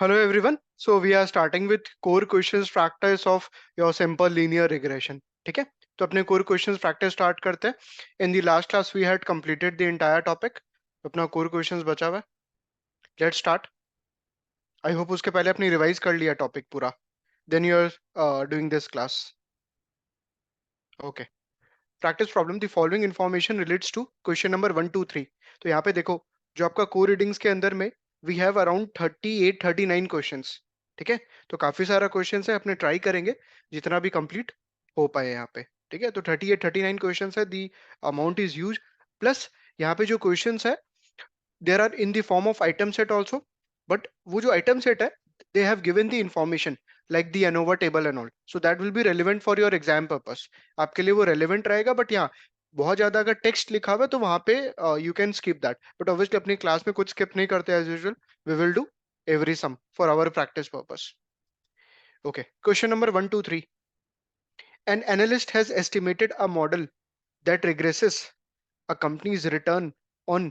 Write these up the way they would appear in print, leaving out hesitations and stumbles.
Hello everyone. So we are starting with core questions practice of your simple linear regression. ठीक है, तो अपने core questions practice start करते हैं. In the last class we had completed the entire topic. तो अपना core questions बचा हुआ है. Let's start. I hope उसके पहले अपनी revise कर लिया topic पूरा. Then you are doing this class. Okay. Practice problem. The following information relates to question number 1, 2, 3. तो यहाँ पे देखो, जो आपका core readings के अंदर में we have around 38-39 questions. ठीक है, तो काफी सारा क्वेश्चन है, अपने ट्राई करेंगे जितना भी कंप्लीट हो पाए यहाँ पे. ठीक है, तो 38-39 क्वेश्चन है. The amount is huge. Plus यहाँ पे जो क्वेश्चंस है there are in the form of item set also. But वो जो आइटम सेट है they have given the information like the ANOVA table and all, so that will be relevant for your exam purpose. आपके लिए वो relevant रहेगा. But यहाँ बहुत ज्यादा अगर टेक्स्ट लिखा हुआ है तो वहां पे you can skip that. But obviously अपनी क्लास में कुछ स्किप नहीं करते as usual. We will do every sum for our practice purpose. Okay, question number 1, 2, 3. An analyst has estimated a model that regresses a on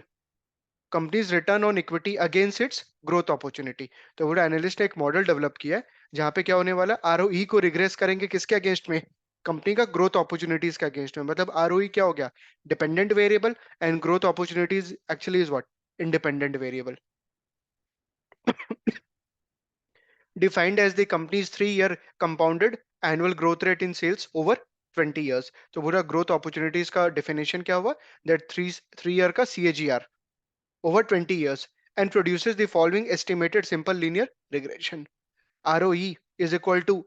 company's return on equity against its growth opportunity. तो वो analyst ने एक model develop किया है जहां पे क्या होने वाला है, आरओई को रिग्रेस करेंगे किसके अगेंस्ट में, कंपनी का ग्रोथ अपॉर्चुनिटीज के अगेंस्ट में. मतलब आरओई क्या हो गया, dependent variable, and growth opportunities actually is what, independent variable. Defined as the company's 3-year compounded annual growth rate in sales over 20 years. तो पूरा growth opportunities का definition क्या हुआ, that three year का CAGR over 20 years, and produces the following estimated simple linear regression. ROE is equal to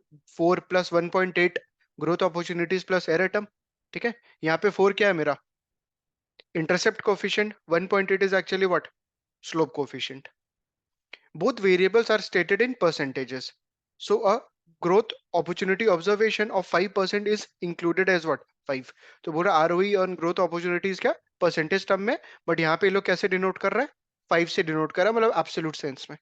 4 plus 1.8 growth opportunities plus error term. ठीक है, यहाँ पे 4 क्या है मेरा, intercept coefficient. 1.8 is actually what, slope coefficient. Both variables are stated in percentages. So a growth opportunity observation of 5% is included as what, 5. तो बोला ROE on growth opportunities क्या, परसेंटेज टर्म में. बट यहाँ पे ये लोग कैसे डिनोट कर रहा है, 5 से डिनोट कर रहा है, मतलब एब्सोल्यूट सेंस में.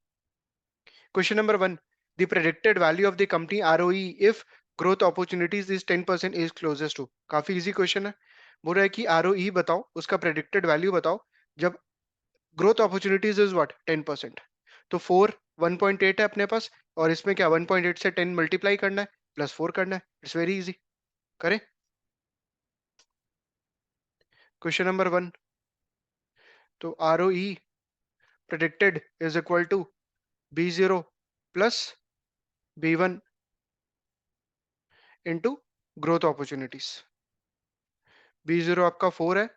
Question number 1. The predicted value of the company ROE if growth opportunities is 10% is closest to. काफी इजी क्वेश्चन है. बोल रहा है कि ROE बताओ, उसका प्रेडिक्टेड वैल्यू बताओ जब ग्रोथ अपॉर्चुनिटीज इज व्हाट 10%. तो 4 1.8 है अपने पास, और इसमें क्या 1.8 से 10 मल्टीप्लाई करना है प्लस 4 करना है. It's very easy. करें. Question number 1. तो ROE predicted is equal to B0 plus B1 into growth opportunities. B0 आपका 4 है,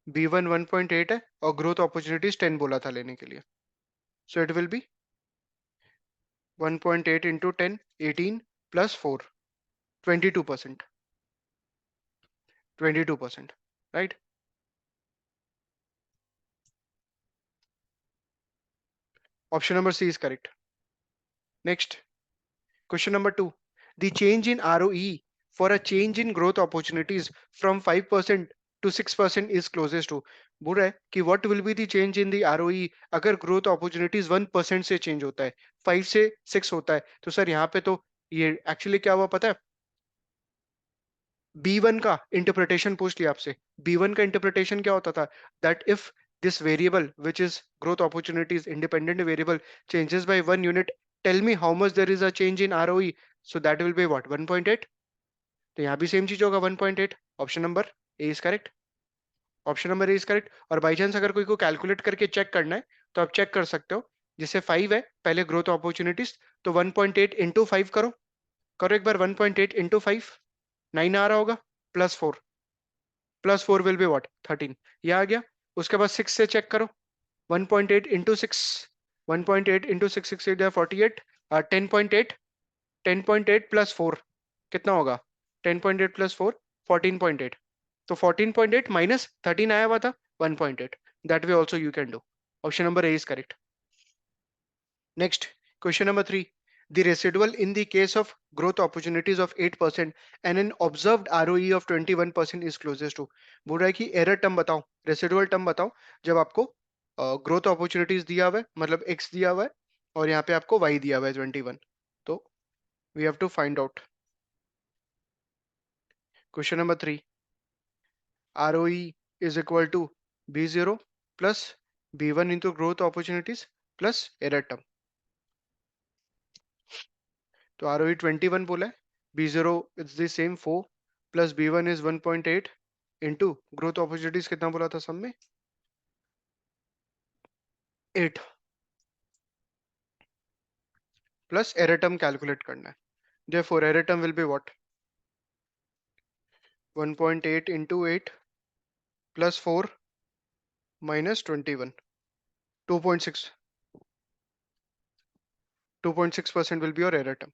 B1 1.8 है, और ग्रोथ अपॉर्चुनिटीज 10 बोला था लेने के लिए. सो it will B 1.8 into 10 18 plus 4 22%. 22%, right? Option number C is correct. Next, question number 2. The change in ROE for a change in growth opportunities from 5% to 6% is closest to. बोल रहा है कि what will be the change in the ROE अगर growth opportunities 1% से change होता है, 5 से 6 होता है. तो सर यहाँ पे तो ये एक्चुअली क्या हुआ पता है, B1 का इंटरप्रिटेशन पूछ लिया आपसे. B1 का इंटरप्रिटेशन क्या होता था, that if this variable which is growth opportunities independent variable changes by 1 unit, tell me how much there is a change in ROE. So that will be what, 1.8. तो यहाँ भी सेम चीज होगा 1.8. Option number A is correct. Option number A is correct. और by chance अगर कोई को calculate करके चेक करना है तो आप चेक कर सकते हो. जैसे 5 है पहले ग्रोथ अपॉर्चुनिटीज, तो 1.8 इंटू 5 करो. करो एक बार 1.8 इंटू 5, 9 आ रहा होगा, plus 4. Plus 4 will be what 13. ये आ गया. उसके बाद 6 से चेक करो. 1.8 इंटू 6, 1.8 इंटू 6, 6 8 48. 10.8, 10.8 प्लस 4 कितना होगा, 10.8 प्लस 4 14.8. तो 14.8 माइनस 13 आया हुआ था 1.8. That way also you can do. Option number A is correct. Next, question number 3. The residual in the case of growth opportunities of 8% and an observed ROE of 21% is closest to. बोल रहा है कि error term बताओ, residual term बताओ जब आपको growth opportunities दिया हुआ है, मतलब x दिया हुआ है, और यहाँ पे आपको y दिया हुआ है 21. तो we have to find out. Question number 3. ROE is equal to B0 plus B1 into growth opportunities plus error term. तो ROE 21 बोला है, B0 is the same 4 plus B1 is 1.8 into growth opportunities कितना बोला था सब में 8 plus error term calculate करना है। Therefore error term will be what 1.8 into 8 plus 4 minus 21 2.6 2.6% will be your error term.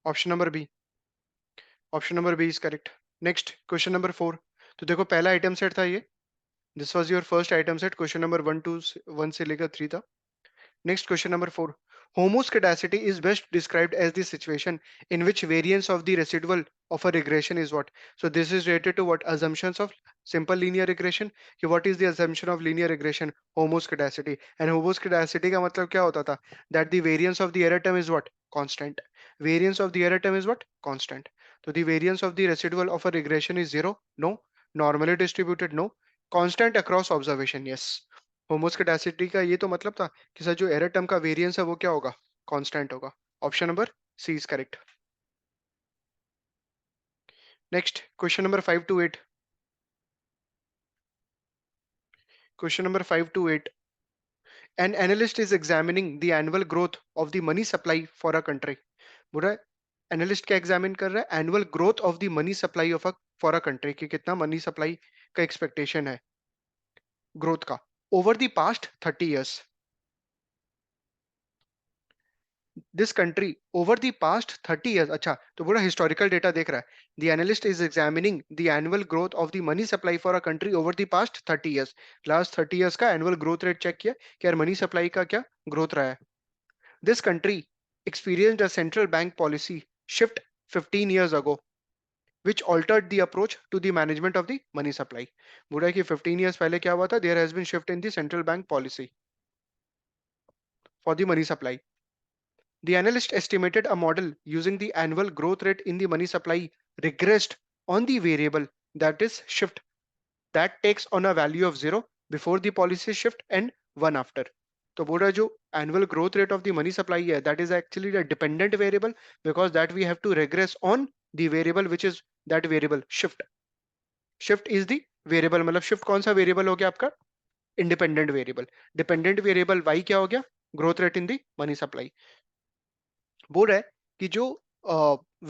Option number B. Option number B is correct. Next question number 4. तो देखो पहला आइटम सेट था ये, this was your first item set, question number 1 से लेकर 3 था। Next question number 4. Homoscedasticity is best described as the situation in which variance of the residual of a regression is what? So this is related to what? Assumptions of simple linear regression. कि what is the assumption of linear regression? Homoscedasticity. And homoscedasticity का मतलब क्या होता था? That the variance of the error term is what? Constant. Variance of the error term is what? Constant. So the variance of the residual of a regression is 0? No. Normally distributed? No. Constant across observation? Yes. होमोस्केडासिटी का ये तो मतलब था कि sir जो error term का variance है वो क्या होगा कांस्टेंट होगा। Option number C is correct. Next question number 5 to 8। Question number 5 to 8। An analyst is examining the annual growth of the money supply for a country. बोल रहा है एनालिस्ट क्या एग्जामिन कर रहा है annual growth of the money supply of a for a country कि कितना money supply का एक्सपेक्टेशन है ग्रोथ का over the past 30 years। This country over the past 30 years। अच्छा तो पूरा हिस्टोरिकल डेटा देख रहा है। The analyst is examining the annual growth of the money supply for a country over the past 30 years। Last 30 years का annual growth rate check किया कि यार मनी सप्लाई का क्या ग्रोथ रहा है। This country experienced a central bank policy shift 15 years ago which altered the approach to the management of the money supply। बोला है कि 15 years पहले क्या हुआ था there has been shift in the central bank policy for the money supply। The analyst estimated a model using the annual growth rate in the money supply regressed on the variable that is shift that takes on a value of 0 before the policy shift and 1 after। तो बोल रहा है जो annual growth rate of the money supply है that is actually the dependent variable because that we have to regress on the variable which is that variable shift। shift is the variable मतलब shift कौन सा variable हो गया आपका independent variable। dependent variable y क्या हो गया growth rate in the money supply। बोल रहा है कि जो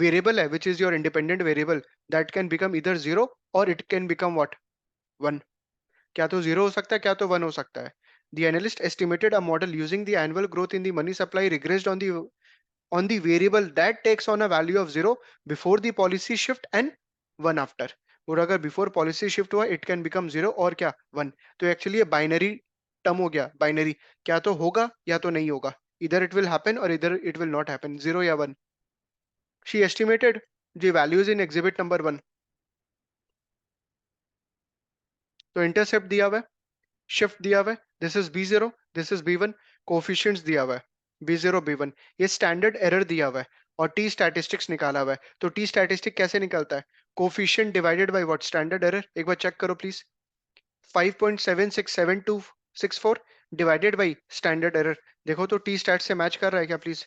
वेरिएबल है विच is your independent variable that can become इधर 0 और इट कैन बिकम व्हाट 1। क्या तो 0 हो सकता है क्या तो 1 हो सकता है। The analyst estimated a model using the annual growth in the money supply regressed on the variable that takes on a value of 0 before the policy shift and 1 after। और अगर बिफोर पॉलिसी शिफ्ट हुआ it can become 0 और क्या 1। तो actually ये binary term हो गया binary क्या तो होगा या तो नहीं होगा इधर इट विल हैपन और इधर इट विल नॉट हैपन 0 या 1। She estimated the values in exhibit number 1। तो इंटरसेप्ट दिया हुआ है शिफ्ट दिया हुआ है this is B0 this is B1 coefficients दिया हुआ है B0 B1 ये स्टैंडर्ड एरर दिया हुआ है और टी स्टैटिस्टिक्स निकाला हुआ है। तो टी स्टैटिस्टिक कैसे निकलता है coefficient divided by what standard error. एक बार चेक करो please 5.76724 divided by standard error. देखो तो टी स्टैट से मैच कर रहा है क्या प्लीज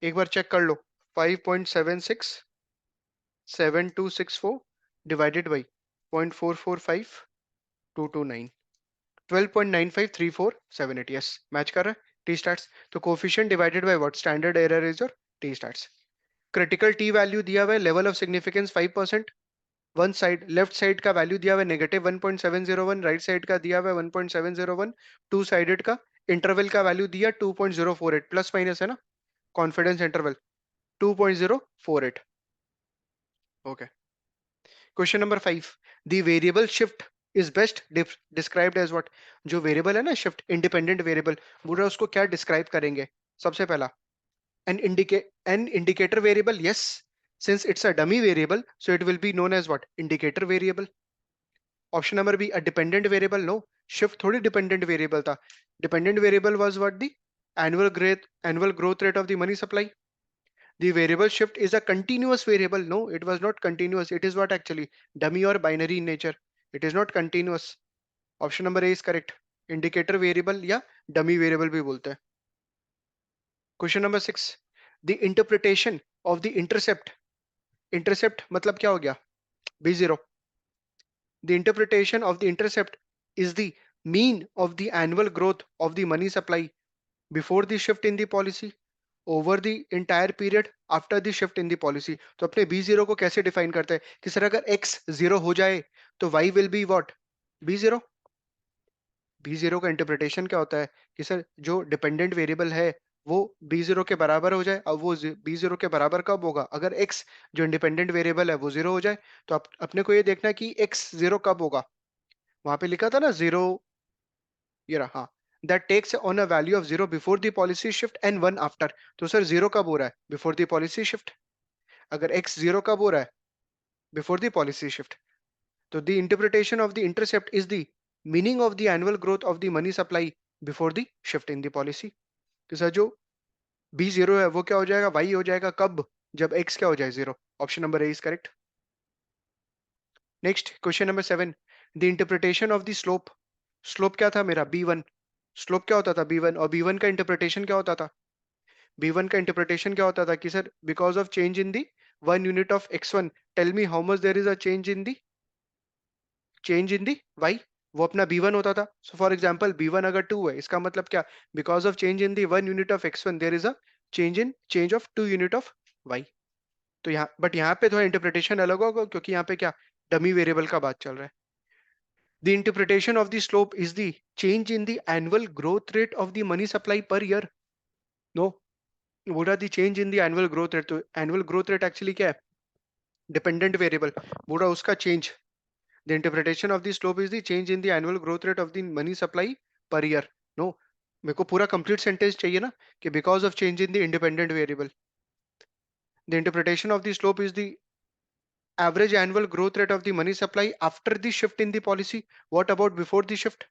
एक बार चेक कर लो 5.767264 डिवाइडेड बाय 0.445229 12.953478 यस मैच कर रहा है टी स्टार्ट्स। तो coefficient divided by what standard error is your T starts. Critical T value दिया हुआ है level of significance 5%। One side left side का वैल्यू दिया हुआ है -1.701 राइट साइड का दिया हुआ है 1.701 टू साइडेड का इंटरवल का वैल्यू दिया 2.048 प्लस माइनस है ना confidence interval 2.048। Okay question number 5 the variable shift is best described as what. जो वेरिएबल है ना शिफ्ट इंडिपेंडेंट वेरिएबल बोल रहा है उसको क्या डिस्क्राइब करेंगे। सबसे पहला an indicator variable yes since it's a dummy variable so it will be known as what indicator variable. Option number B a dependent variable no shift थोड़ी डिपेंडेंट वेरिएबल था। Dependent variable was what the annual growth rate of the money supply. The variable shift is a continuous variable. No, it was not continuous. It is what actually dummy or binary in nature. It is not continuous. Option number A is correct. Indicator variable या dummy variable भी बोलते हैं। Question number 6, the interpretation of the intercept, intercept मतलब क्या हो गया, B0. The interpretation of the intercept is the mean of the annual growth of the money supply before the shift in the policy over the entire period after the shift in the policy. तो अपने B0 को कैसे define करते हैं कि sir अगर X 0 हो जाए तो Y will be what, B0. B0 का इंटरप्रिटेशन क्या होता है कि सर जो डिपेंडेंट वेरिएबल है वो B0 के बराबर हो जाए। अब वो B0 के बराबर कब होगा, अगर X जो इंडिपेंडेंट वेरिएबल है वो 0 हो जाए। तो अपने को ये देखना है कि X 0 कब होगा। वहां पे लिखा था ना 0, ये रहा, हाँ, that takes on a value of 0 before the policy shift and 1 after. तो सर 0 कब हो रहा है, बिफोर द पॉलिसी शिफ्ट। अगर x 0 कब हो रहा है, बिफोर द पॉलिसी शिफ्ट। तो the interpretation of the intercept is the meaning of the annual growth of the money supply before the shift in the policy. तो sir जो B0 है वो क्या हो जाएगा, y हो जाएगा कब, जब x क्या हो जाए 0। Option number A is correct. Next question number 7, the interpretation of the slope, slope क्या था मेरा B1, स्लोप क्या होता था B1, और B1 का इंटरप्रिटेशन क्या होता था, B1 का इंटरप्रिटेशन क्या होता था कि sir because of change in the 1 unit of x1 tell me how much there is a change in the y। वो अपना B1 होता था। सो फॉर एग्जांपल B1 अगर 2 है, इसका मतलब क्या, because of change in the 1 unit of x1 there is a change of 2 unit of y। तो यहाँ बट यहाँ पे थोड़ा इंटरप्रिटेशन अलग होगा क्योंकि यहाँ पे क्या डमी वेरिएबल का बात चल रहा है। The interpretation of the slope is the change in the annual growth rate of the money supply पर year. No, what are the change in the annual growth rate। तो एनुअल ग्रोथ रेट एक्चुअली क्या है, dependent variable, बोला उसका चेंज। The interpretation of the slope is the change in the annual growth rate of the money supply पर year. No, मेरे को पूरा कंप्लीट सेंटेंस चाहिए ना कि because of change in the independent variable. The interpretation of the slope is the average annual growth rate of the money supply after the shift in the policy. What about before the shift?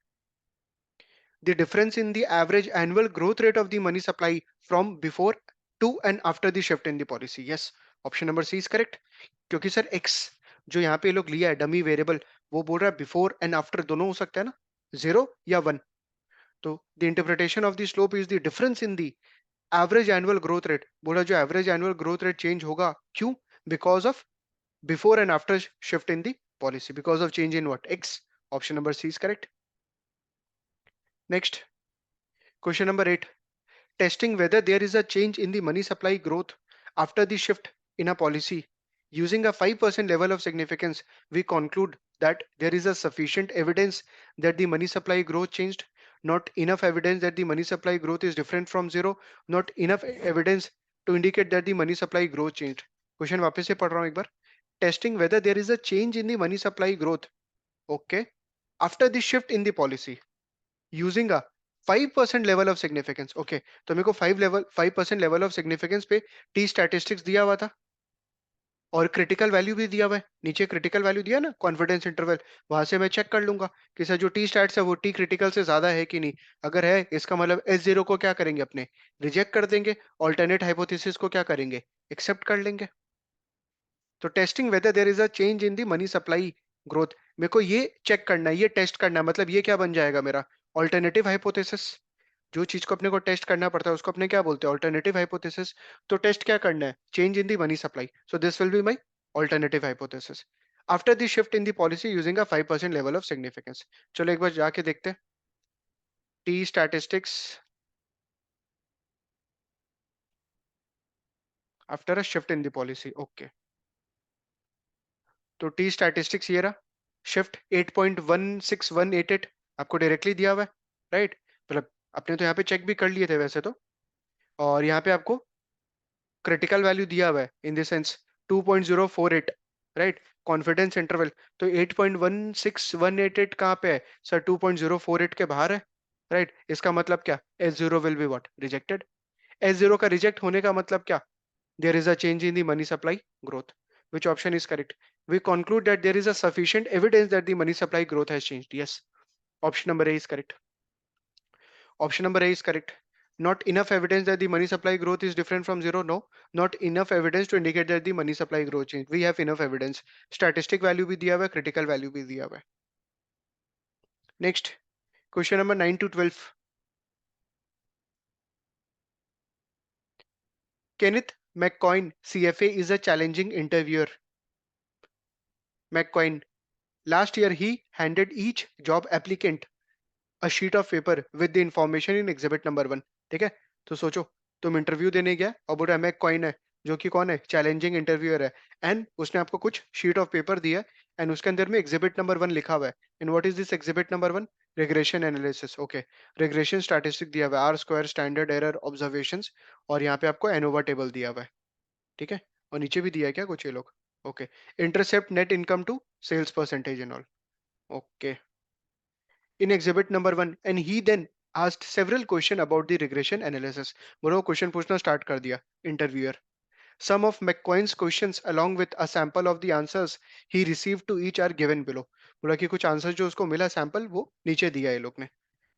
The difference in the average annual growth rate of the money supply from before to and after the shift in the policy. Yes, option number C is correct. क्योंकि sir x जो यहाँ पे लोग लिया है dummy variable, वो बोल रहा है बिफोर एंड आफ्टर दोनों हो सकता है ना, 0 या 1। तो the interpretation of the slope is the difference in the average annual growth rate. बोला जो average annual growth rate change होगा, क्यों, because of before and after shift in the policy, because of change in what, x। Option number C is correct. Next question number 8, testing whether there is a change in the money supply growth after the shift in a policy. Using a 5% level of significance, we conclude that there is a sufficient evidence that the money supply growth changed, not enough evidence that the money supply growth is different from 0, not enough evidence to indicate that the money supply growth changed. Question वापस से पढ़ रहा हूँ एक बार. Testing whether there is a change in the money supply growth, okay, after the shift in the policy, using a 5% level of significance. Okay, तो मेरे को 5% level of significance पे टी स्टैटिस्टिक्स दिया हुआ था और क्रिटिकल वैल्यू भी दिया हुआ है, नीचे क्रिटिकल वैल्यू दिया ना, कॉन्फिडेंस इंटरवल, वहां से मैं चेक कर लूंगा कि सर जो टी स्टैट्स है वो टी क्रिटिकल से ज्यादा है कि नहीं। अगर है, इसका मतलब S0 को क्या करेंगे, अपने रिजेक्ट कर देंगे, ऑल्टरनेट हाइपोथेसिस को क्या करेंगे, एक्सेप्ट कर लेंगे। तो testing whether there is a change in the money supply growth, मेरे को ये चेक करना है, ये टेस्ट करना है, मतलब ये क्या बन जाएगा मेरा, ऑल्टरनेटिव हाइपोथेसिस। जो चीज को अपने को टेस्ट करना पड़ता है उसको अपने क्या बोलते हैं, ऑल्टरनेटिव हाइपोथेसिस। तो टेस्ट क्या करना है, change in the money supply, so this will be my alternative hypothesis after the shift in the policy using a 5% level of significance. चलो एक बार जाके देखते हैं T statistics after a shift in the policy. Okay, तो T statistics ये रहा, shift 8.16188 आपको directly दिया हुआ है, राइट, मतलब अपने तो यहाँ पे चेक भी कर लिए थे वैसे तो। और यहाँ पे आपको क्रिटिकल वैल्यू दिया हुआ है in the sense 2.048, right, confidence interval. तो 8.16188 कहाँ पे है सर, 2.048 के बाहर है, राइट। इसका मतलब क्या, S0 will be what, rejected. S0 का रिजेक्ट होने का मतलब क्या, there is a change in the money supply growth. Which option is correct? We conclude that there is a sufficient evidence that the money supply growth has changed. Yes, option number A is correct. Option number A is correct. Not enough evidence that the money supply growth is different from 0. No, not enough evidence to indicate that the money supply growth changed. We have enough evidence. Statistic value भी दिया हुआ है, critical value भी दिया हुआ है. Next, question number 9 to 12. Kenneth McCoyne, CFA, is a challenging interviewer. McCoyne, last year he handed each job applicant a sheet of paper with the information in exhibit number 1. ठीक है, तो सोचो तुम interview देने गया और बोल रहा है McCoyne है, जो कि कौन है, चैलेंजिंग इंटरव्यूअर है, एंड उसने आपको कुछ शीट ऑफ पेपर दिया एंड उसके अंदर में एग्जिबिट नंबर 1 लिखा हुआ है. And what is this exhibit number 1? Regression analysis. Okay, regression statistic दिया हुआ है, R square, standard error, observations, और यहाँ पे आपको एनोवा टेबल दिया हुआ है. ठीक है, और नीचे भी दिया है क्या कुछ ये लोग. Okay, intercept net income to sales percentage and all. Okay, in exhibit number 1, and he then asked several questions about the regression analysis. बोलो क्वेश्चन पूछना स्टार्ट कर दिया interviewer. Some of McCoy's questions along with a sample of the answers he received to each are given below. बोला कि कुछ answer जो उसको मिला सैंपल वो नीचे दिया है लोग ने.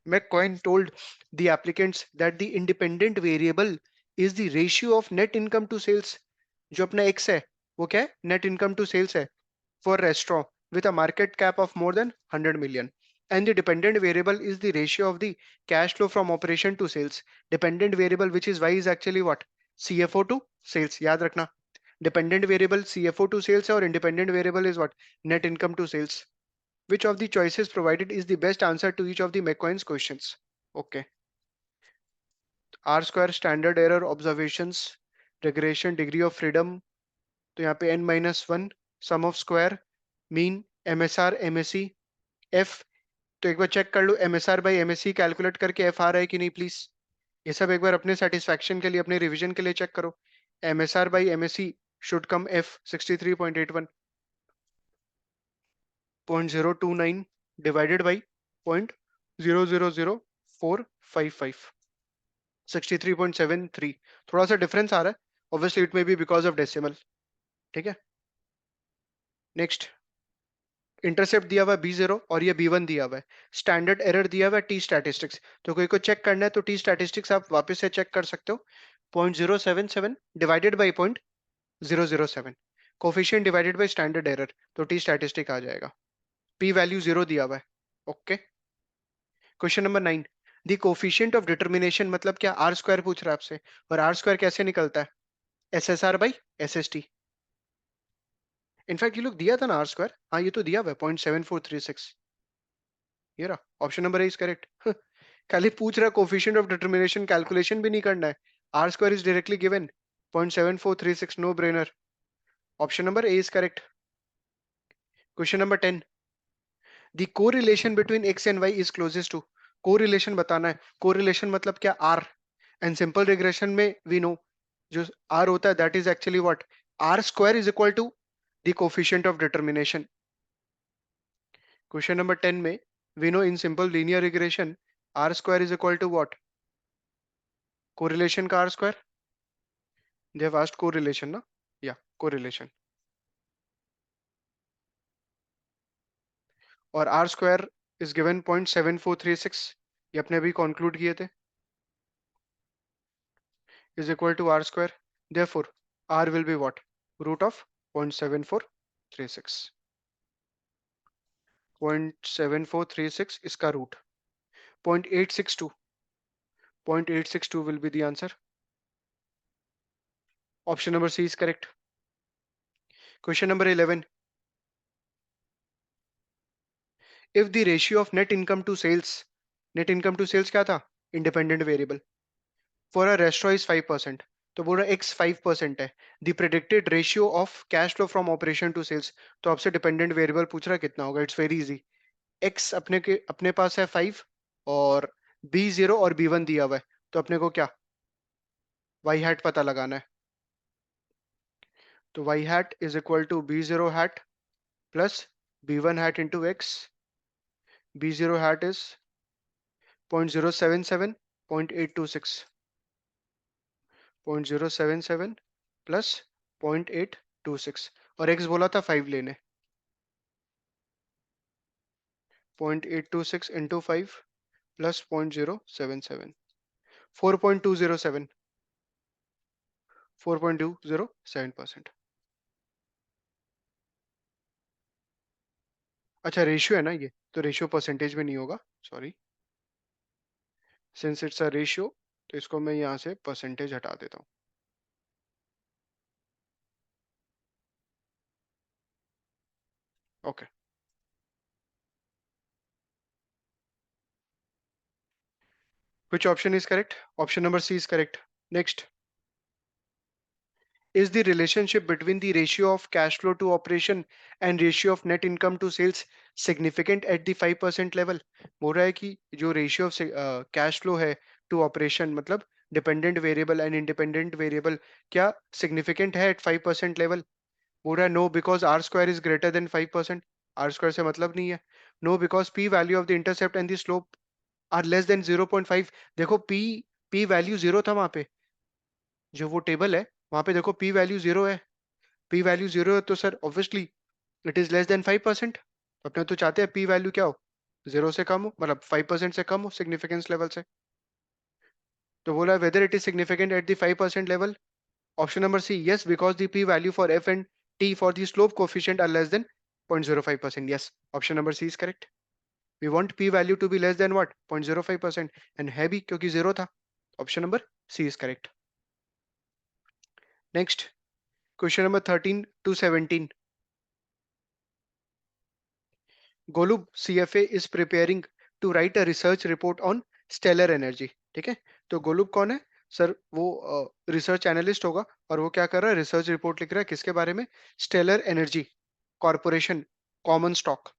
McCoy told the applicants that the independent variable is the ratio of net income to sales. जो अपना X है वो क्या है, net income to sales है for restaurant with a market cap of more than 100 million. And the dependent variable is the ratio of the cash flow from operation to sales. Dependent variable, which is Y, is actually what? CFO to sales. याद रखना, dependent variable CFO to sales है और independent variable is what? Net income to sales. Which of the choices provided is the best answer to each of the McCoy's questions? Okay. R square, standard error, observations, regression, degree of freedom. तो यहाँ पे n-1, sum of square, mean, MSR, MSE, F. तो एक बार check कर लो MSR by MSE calculate करके F आ रहा है कि नहीं प्लीज. ये सब एक बार अपने सेटिस्फैक्शन के लिए, अपने रिवीजन के लिए चेक करो. MSR by MSE should come F 63.81. 0.029 divided by 0.000455. 63.73. थोड़ा सा डिफरेंस आ रहा है, obviously it may be because of decimal. ठीक है, नेक्स्ट. इंटरसेप्ट दिया हुआ है B0 और ये B1 दिया हुआ है. स्टैंडर्ड एरर दिया हुआ है टी स्टैटिस्टिक्स. तो कोई को चेक करना है तो टी स्टैटिस्टिक्स आप वापस से चेक कर सकते हो. 0.077 divided by 0.007. Coefficient divided by standard error, तो टी स्टैटिस्टिक आ जाएगा. पी वैल्यू 0 दिया हुआ है. Okay, question number 9. The coefficient of determination मतलब क्या, आर स्क्वायर पूछ रहा है आपसे, और आर स्क्वायर कैसे निकलता है? SSR by SST. इनफैक्ट ये लोग दिया था ना आर स्क्वायर, हाँ ये तो दिया हुआ है 0.7436. ये रहा option number A is correct. खाली पूछ रहा है कोफिशिएंट ऑफ डिटर्मिनेशन, कैलकुलेशन भी नहीं करना है. R square is directly given 0.7436, no brainer. Option number A is correct. Question number 10. The correlation between x and y is closest to. Correlation बताना है. कोरिलेशन मतलब क्या, r. एंड सिंपल रिग्रेशन में we know जो r होता है that is actually what, r square is equal to the coefficient of determination. Question number 10 में we know in simple linear regression r square is equal to what, correlation का r square. They have asked correlation ना, या correlation. और r square is given 0.7436, ये अपने अभी conclude किए थे, is equal to r square. Therefore, r will be what? Root of 0.7436. 0.7436 इसका root. 0.862. 0.862 will be the answer. Option number C is correct. Question number 11. If the ratio of net income to sales क्या था? Independent variable. For a restaurant is 5%. तो बोल रहा x 5% है. The predicted ratio of cash flow from operation to sales. तो आपसे dependent variable पूछ रहा है कितना होगा. It's very easy. x अपने पास है 5 और B0 और B1 दिया हुआ है, तो अपने को क्या y हैट पता लगाना है. तो y hat is equal to B0 hat plus B1 hat into x. B0 hat is 0.077, 0.826, 0.077 plus 0.826, और x बोला था 5 लेने. 0.826 इंटू 5 प्लस 0.077, 4.207, 4.207%. अच्छा रेशियो है ना ये, तो रेशियो परसेंटेज में नहीं होगा, sorry. Since it's a ratio तो इसको मैं यहाँ से परसेंटेज हटा देता हूँ. Okay. Which option is correct? Option number C is correct. Next. Is the relationship between the ratio of cash flow to operation and ratio of net income to sales significant at the 5% level? बोल रहा है कि जो ratio of cash flow है to operation मतलब dependent variable and independent variable क्या significant है at 5% level? बोल रहा है no because R square is greater than 5%. R square से मतलब नहीं है. No because P value of the intercept and the slope are less than 0.5. देखो पी पी वैल्यू जीरो था वहां पे, जो वो टेबल है वहां पे देखो पी वैल्यू जीरो है. पी वैल्यू जीरो है तो sir obviously it is less then 5%. अपने तो चाहते हैं पी वैल्यू क्या हो, जीरो से कम हो, मतलब 5% से कम हो सिग्निफिकेंस लेवल से. तो बोला whether it is significant at the 5% level. Option number C yes because the P value for F and T for the slope coefficient are less than 0.05%. Yes, option number C is correct. We want P value to be less than what 0.05% and है भी क्योंकि zero था. Option number C is correct. Next, question number 13 to 17. Golub CFA is preparing to write a research report on stellar energy. ठीक है, तो Golub कौन है sir? वो रिसर्च एनालिस्ट होगा और वो क्या कर रहा है, रिसर्च रिपोर्ट लिख रहा है किसके बारे में? Stellar energy corporation common stock,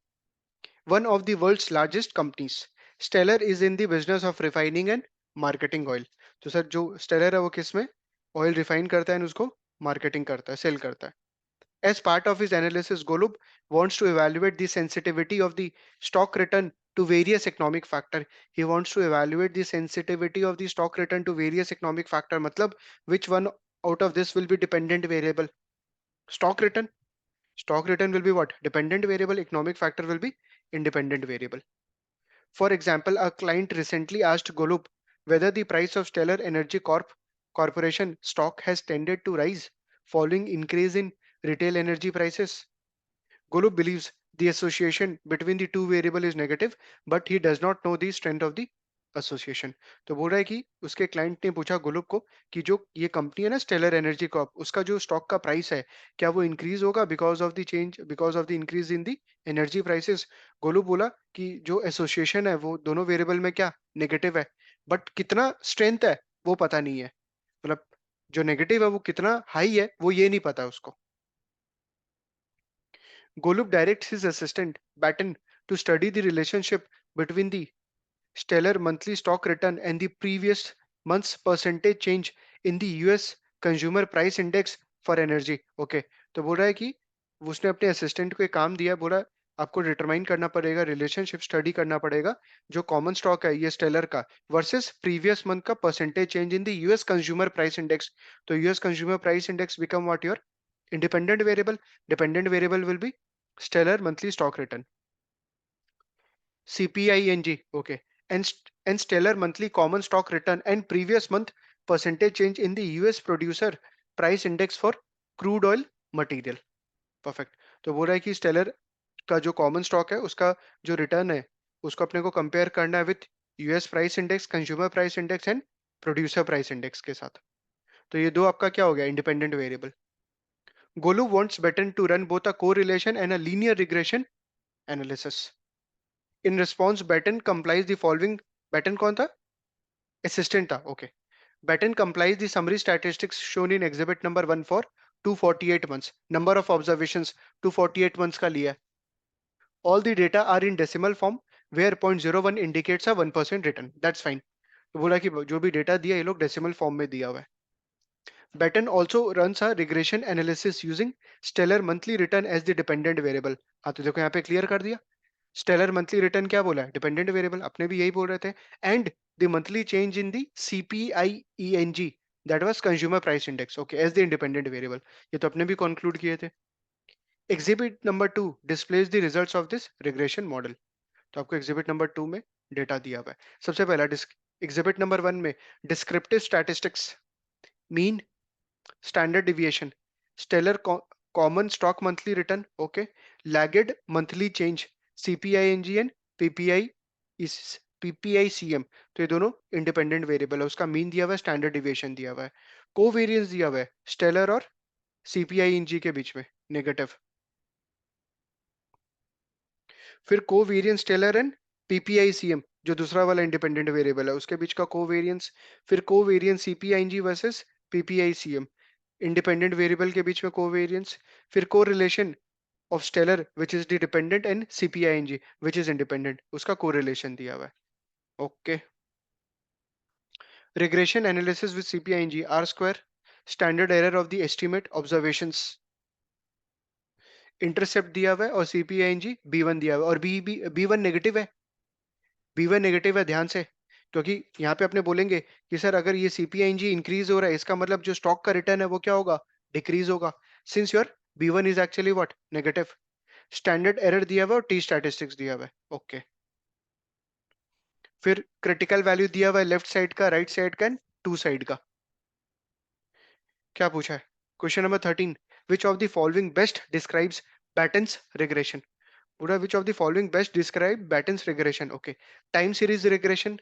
one of the world's largest companies. Stellar is in the business of refining and marketing oil. तो सर जो स्टेलर है वो किस में ऑयल रिफाइन करता है और उसको मार्केटिंग करता है, सेल करता है. As part of his analysis, Golub wants to evaluate the sensitivity of the stock return to various economic factor. He wants to evaluate the sensitivity of the stock return to various economic factor. मतलब which one out of this will be dependent variable? Stock return. Stock return will be what? Dependent variable. Economic factor will be independent variable. For example, a client recently asked Golub whether the price of Stellar Energy Corporation stock has tended to rise following increase in retail energy prices. Golub believes the association between the two variable is negative, but he does not know the strength of the association. तो बोल रहा है कि उसके client ने पूछा गोलुब को कि जो ये कंपनी है ना स्टेलर एनर्जी कॉर्प, उसका जो स्टॉक का प्राइस है क्या वो इंक्रीज होगा because of the increase in the energy prices. Golub बोला कि जो एसोसिएशन है वो दोनों वेरिएबल में क्या नेगेटिव है, बट कितना स्ट्रेंथ है वो पता नहीं है. मतलब जो नेगेटिव है वो कितना हाई है वो ये नहीं पता उसको. Golub directs his assistant, Batten, to study the relationship between the stellar monthly stock return and the previous month's percentage change in the US Consumer Price Index for Energy. Okay, तो बोल रहा है कि उसने अपने असिस्टेंट को एक काम दिया, बोला आपको डिटरमाइन करना पड़ेगा, रिलेशनशिप स्टडी करना पड़ेगा जो कॉमन स्टॉक है ये स्टेलर का वर्सेस प्रीवियस मंथ का percentage change in the US consumer price index. तो US consumer price index become what your independent variable. Dependent variable will be stellar monthly stock return, CPING. Okay, and stellar monthly common stock return and previous month percentage change in the US producer price index for crude oil material. Perfect. तो बोल रहा है कि stellar का जो common stock है उसका जो रिटर्न है उसको अपने को कंपेयर करना है with US price index, consumer price index and producer price index के साथ. तो ये दो आपका क्या हो गया, independent variable. Golu wants Batten to run both a correlation and a linear regression analysis. In response, Batten complies the following. Batten कौन था? Assistant था. Okay. Batten complies the summary statistics shown in exhibit number 1 for 248 months. Number of observations 248 months का लिया. All the data are in decimal form where 0.01 indicates a 1% return. That's fine. तो बोला कि जो भी डेटा दिया ये लोग डेसिमल फॉर्म में दिया हुआ है. Batten also runs a regression analysis using stellar monthly return as the dependent variable. हाँ तो देखो यहाँ पे क्लियर कर दिया. स्टेलर मंथली रिटर्न क्या बोला है, डिपेंडेंट वेरिएबल. अपने भी यही बोल रहे थे. And the monthly change in the CPIENG that was consumer price index, okay, as the independent variable. ये तो अपने भी कंक्लूड किए थे. Exhibit number 2 displays the results of this regression model. तो आपको एग्जिबिट नंबर 2 में डेटा दिया हुआ है. सबसे पहला एग्जिबिट नंबर 1 में descriptive statistics, mean, standard deviation, Stellar common stock monthly return, okay, lagged monthly change, CPING and PPI is PPICM. तो ये दोनों इंडिपेंडेंट वेरिएबल है. उसका मीन दिया हुआ है, स्टैंडर्ड डिविएशन दिया हुआ है, कोवेरियंस दिया हुआ है स्टेलर और CPING के बीच में नेगेटिव. फिर कोवेरियंस टेलर एंड पीपीआईसीएम जो दूसरा वाला इंडिपेंडेंट वेरिएबल है उसके बीच का कोवेरियंस, फिर covariance CPING versus PPICM independent variable के बीच में कोवेरियंस, फिर correlation of Stellar which is the dependent and CPING which is independent, उसका कोरिलेशन दिया हुआ है। Okay, regression analysis with CPING R square, standard error of the estimate observations, intercept दिया हुआ है और CPING B1 दिया हुआ है और B1 नेगेटिव है, B1 नेगेटिव है ध्यान से, क्योंकि यहाँ पे अपने बोलेंगे कि सर अगर ये CPING इंक्रीज हो रहा है इसका मतलब जो स्टॉक का रिटर्न है वो क्या होगा, डिक्रीज होगा, since your B1 is actually what, negative. Standard error दिया हुआ है और टी स्टैटिस्टिक्स दिया हुआ है। ओके, फिर क्रिटिकल वैल्यू दिया हुआ है लेफ्ट साइड का, राइट साइड का एंड टू साइड का। क्या पूछा है question number 13, which of the following best describes Batten's regression, पूरा which of the following best describe Batten's regression. Okay, time series regression,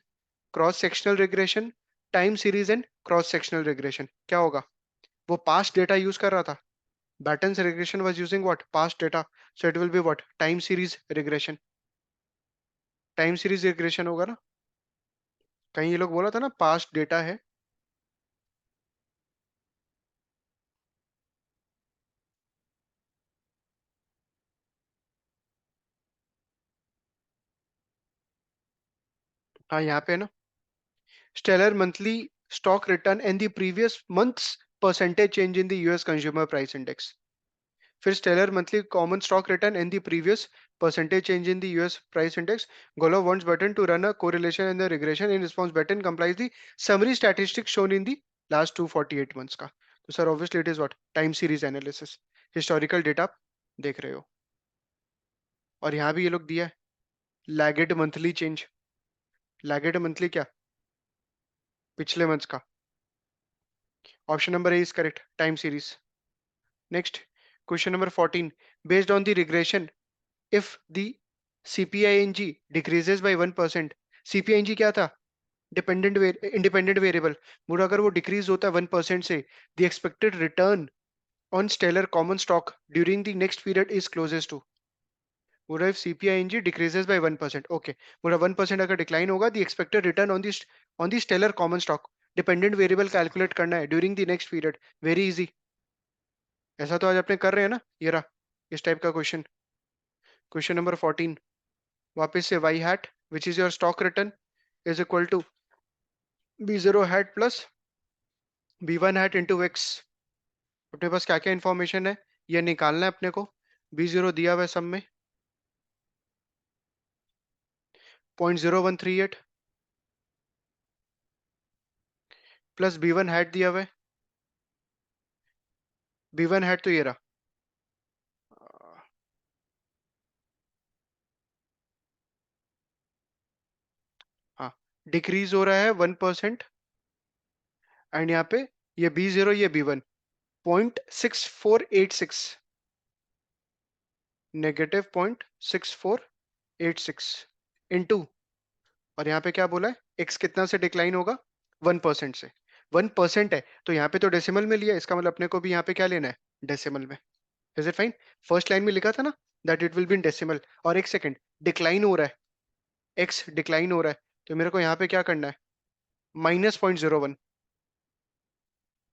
cross sectional regression, time series and cross sectional regression, क्या होगा, वो past data use कर रहा था, Batten's regression was using what, past data, so it will be what, time series regression, time series regression होगा ना, कहीं ये लोग बोला था ना पास्ट डेटा है। हाँ यहाँ पे है ना, stellar monthly stock return and the previous month's percentage change in the US consumer price index, फिर stellar monthly common stock return and the previous percentage change in the US price index, Golov wants Button to run a correlation and the regression, in response Button complies the summary statistics shown in the last 248 months का, तो sir obviously it is what, time series analysis, historical data आप देख रहे हो, और यहाँ भी ये लोग दिया है lagged monthly change, lagged monthly क्या, पिछले मंथ्स का, option number A is correct, time series. Next, question number 14. Based on the regression, if the CPING decreases by 1%, CPING क्या था? Independent variable. मुझे अगर वो decrease होता है 1% से, the expected return on stellar common stock during the next period is closest to. मुझे if CPING decreases by 1%, okay. मुझे 1% अगर decline होगा, the expected return on the stellar common stock, dependent variable calculate करना है during the next period. Very easy. ऐसा तो आज अपने कर रहे हैं ना, ये रहा इस टाइप का क्वेश्चन। क्वेश्चन नंबर 14, वापस से y hat which is your stock return is equal to b0 hat plus b1 hat into x. अपने पास क्या क्या इंफॉर्मेशन है ये निकालना है अपने को। b0 दिया हुआ है सब में 0.0138 प्लस b1 हैट दिया हुआ है, b1 हैट तो ये रहा, हाँ, डिक्रीज हो रहा है 1% एंड यहाँ पे ये b0 ये b1 0.6486 नेगेटिव 0.6486 इनटू, और यहाँ पे क्या बोला है x कितना से डिक्लाइन होगा, 1% से, 1% है तो यहाँ पे तो डेसिमल में लिया, इसका मतलब अपने को भी यहाँ पे क्या लेना है, डेसिमल में। Is it fine, first line में लिखा था ना that it will be in decimal, और एक सेकंड डिक्लाइन हो रहा है, x डिक्लाइन हो रहा है तो मेरे को यहाँ पे क्या करना है, -0.01,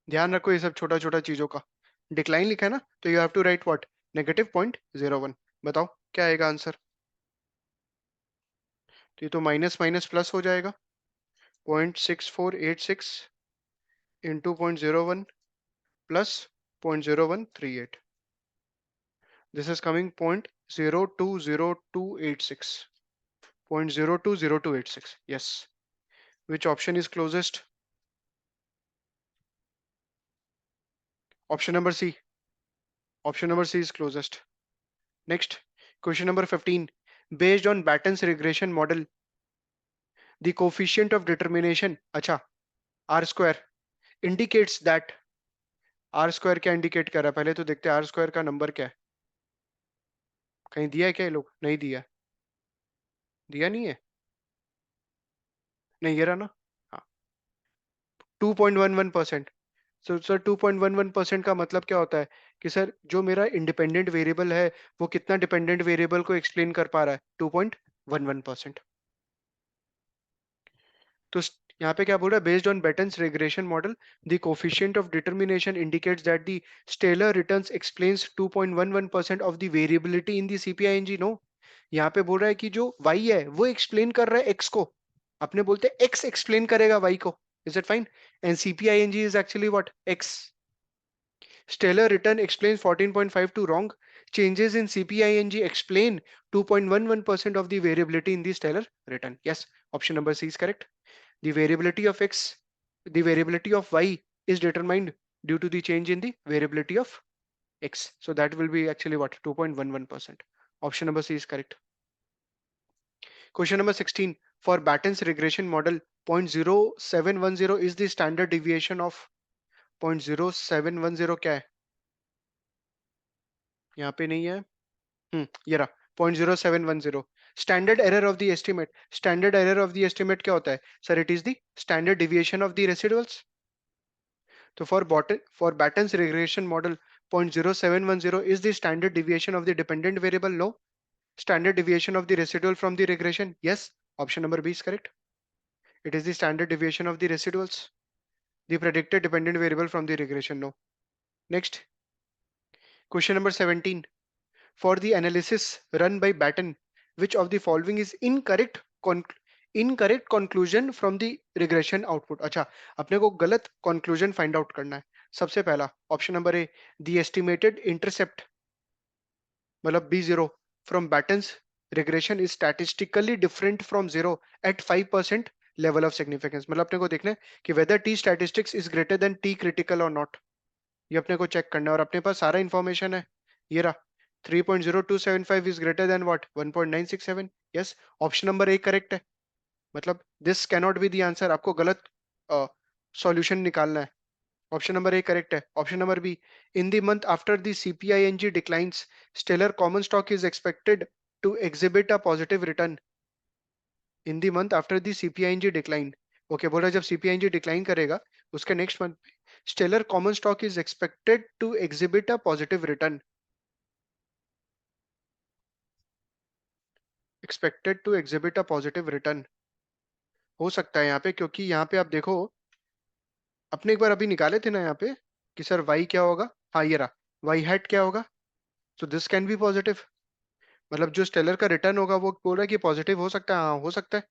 ध्यान रखो ये सब छोटा छोटा चीजों का, डिक्लाइन लिखा है ना तो you have to write what, -0.01, बताओ क्या आएगा आंसर, तो ये तो माइनस माइनस प्लस हो जाएगा, 0.6486 into 0.01 plus 0.0138. This is coming 0.020286. 0.020286. Yes. Which option is closest? Option number C. Option number C is closest. Next, question number 15. Based on Batten's regression model, the coefficient of determination, अच्छा, R square, indicates that, R square क्या indicate कर रहा है, पहले तो देखते हैं R square का नंबर क्या है, कहीं दिया है क्या ये लोग, नहीं दिया, दिया नहीं है, नहीं ये रहा ना, हाँ, 2.11%, सर 2.11% का मतलब क्या होता है कि सर जो मेरा इंडिपेंडेंट वेरिएबल है वो कितना डिपेंडेंट वेरिएबल को एक्सप्लेन कर पा रहा है? 2.11%। तो यहाँ पे क्या बोल रहा है? Based on Batten's regression model the coefficient of determination indicates that the Stellar returns explains 2.11% of the variability in the CPING. No, यहाँ पे बोल रहा है कि जो y है वो एक्सप्लेन कर रहा है x को। अपने बोलते हैं x एक्सप्लेन करेगा y को। Is it fine? And CPING is actually what? x. Stellar return explains 14.52 wrong. Changes in CPING explain 2.11% of the variability in the stellar return. Yes, option number C is correct. The variability of X, the variability of Y is determined due to the change in the variability of X. So that will be actually what? 2.11%. Option number C is correct. Question number 16. For Batten's regression model, 0.0710 is the standard deviation of 0.0710 क्या है? यहाँ पे नहीं है। ये रहा 0.0710 standard error of the estimate. Standard error of the estimate क्या होता है sir? It is the standard deviation of the residuals. तो for Batten's regression model 0.0710 is the standard deviation of the dependent variable. No, standard deviation of the residual from the regression. Yes, option number B is correct. It is the standard deviation of the residuals, the predicted dependent variable from the regression. No. Next, question number 17. For the analysis run by Batten, which of the following is incorrect conclusion from the regression output? अच्छा, अपने को गलत conclusion find out करना है. सबसे पहला option number A, the estimated intercept मतलब B0 from Batten's regression is statistically different from 0 at 5% level of significance. मतलब अपने को देखना है कि whether T statistics is greater than T critical or not. ये अपने को चेक करना है और अपने पास सारा इंफॉर्मेशन है. ये रहा 3.0275 is greater than what? 1.967. Yes, option number A correct है. मतलब this cannot be the answer. आपको गलत सॉल्यूशन निकालना है. ऑप्शन नंबर ए करेक्ट है. Option number B, in the month after the CPING declines Stellar common stock is expected to exhibit a positive return. In the month after the CPING decline. Okay, बोला जब CPING decline करेगा उसके next month Stellar common stock is expected to exhibit a positive return. Expected to exhibit a positive return हो सकता है यहाँ पे, क्योंकि यहाँ पे आप देखो अपने एक बार अभी निकाले थे ना यहाँ पे कि सर वाई क्या होगा. हाँ, ये रहा वाई हैट क्या होगा. तो दिस कैन बी पॉजिटिव. मतलब जो स्टेलर का रिटर्न होगा वो बोल रहा है कि पॉजिटिव हो सकता है. हाँ, हो सकता है.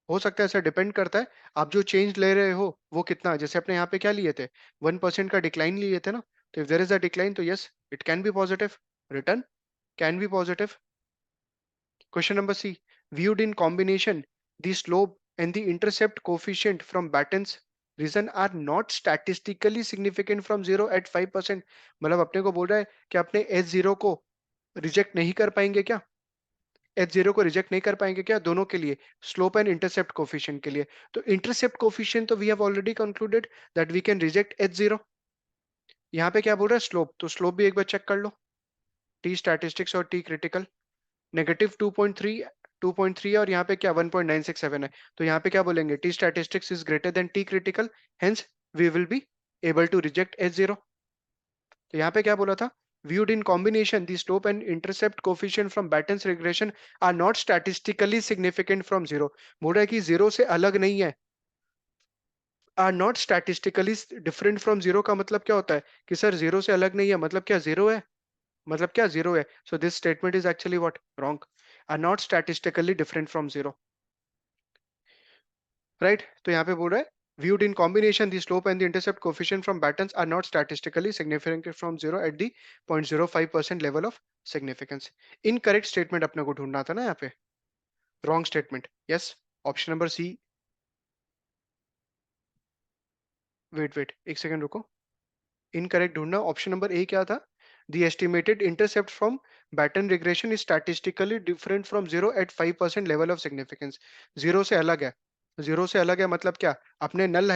हो सकता है, ऐसा डिपेंड करता है आप जो चेंज ले रहे हो वो कितना. जैसे अपने यहाँ पे क्या लिए थे? 1% का डिक्लाइन लिए थे ना. तो if there is a decline तो yes, it can be positive. Return can be positive. Question number C. Viewed in combination, the slope and the intercept coefficient from Batten's reason are not statistically significant from 0 at 5%. मतलब अपने को बोल रहा है कि अपने H0 को reject नहीं कर पाएंगे क्या? H0 को रिजेक्ट नहीं कर पाएंगे क्या? दोनों के लिए, स्लोप एंड इंटरसेप्ट कोफिशिएंट के लिए. तो इंटरसेप्ट कोफिशिएंट तो we have already concluded that we can reject H0. यहाँ पे क्या बोल रहा है? स्लोप. तो स्लोप भी एक बार चेक कर लो. टी स्टैटिस्टिक्स और टी क्रिटिकल. नेगेटिव 2.3 और यहाँ पे क्या 1.967 है. तो यहाँ पे क्या बोलेंगे? T statistics is greater than t critical, hence we will be able to reject H0. तो यहाँ पे क्या बोला था? viewed in combination the slope and intercept coefficient from Batten's regression are not statistically significant from 0. बोल रहा है कि 0 से अलग नहीं है. are not statistically different from 0 का मतलब क्या होता है कि सर 0 से अलग नहीं है, मतलब क्या 0 है? मतलब क्या 0 है. So this statement is actually what? Wrong. Are not statistically different from 0. Right. तो यहाँ पे बोल रहा है viewed in combination the slope and the intercept coefficient from Batten's are not statistically significant from 0 at the 0.05% level of significance. Incorrect statement अपने को ढूंढना था ना यहाँ पे. Wrong statement. Yes, option number C. Wait एक सेकंड रुको. Incorrect ढूंढना. ऑप्शन नंबर ए क्या था? The estimated intercept from Batten regression is statistically different from 0 at 5% level of significance. 0 से अलग है. 0 से अलग है मतलब क्या? अपने नल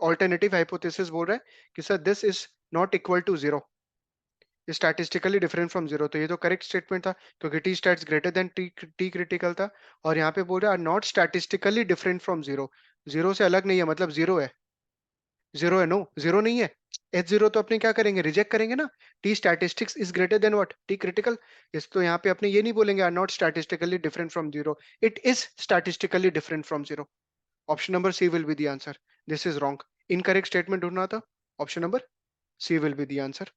ऑल्टरनेटिव हाइपोथेसिस बोल रहा है कि sir this is not equal to 0, statistically different from 0. तो ये तो करेक्ट स्टेटमेंट था क्योंकि t stats greater than t critical था. और यहाँ पे बोल रहा है नॉट स्टैटिस्टिकली डिफरेंट फ्रॉम 0. 0 से अलग नहीं है मतलब 0 है. 0 है. नो, 0 नहीं है. H0 तो अपने क्या करेंगे, रिजेक्ट करेंगे ना। T statistics is greater than what, T critical। इस तो यहाँ पे अपने ये नहीं बोलेंगे are not statistically different from zero, it is statistically different from zero। Option number C will be the answer. This is wrong, incorrect statement ढूंढना था, option number C will be the answer.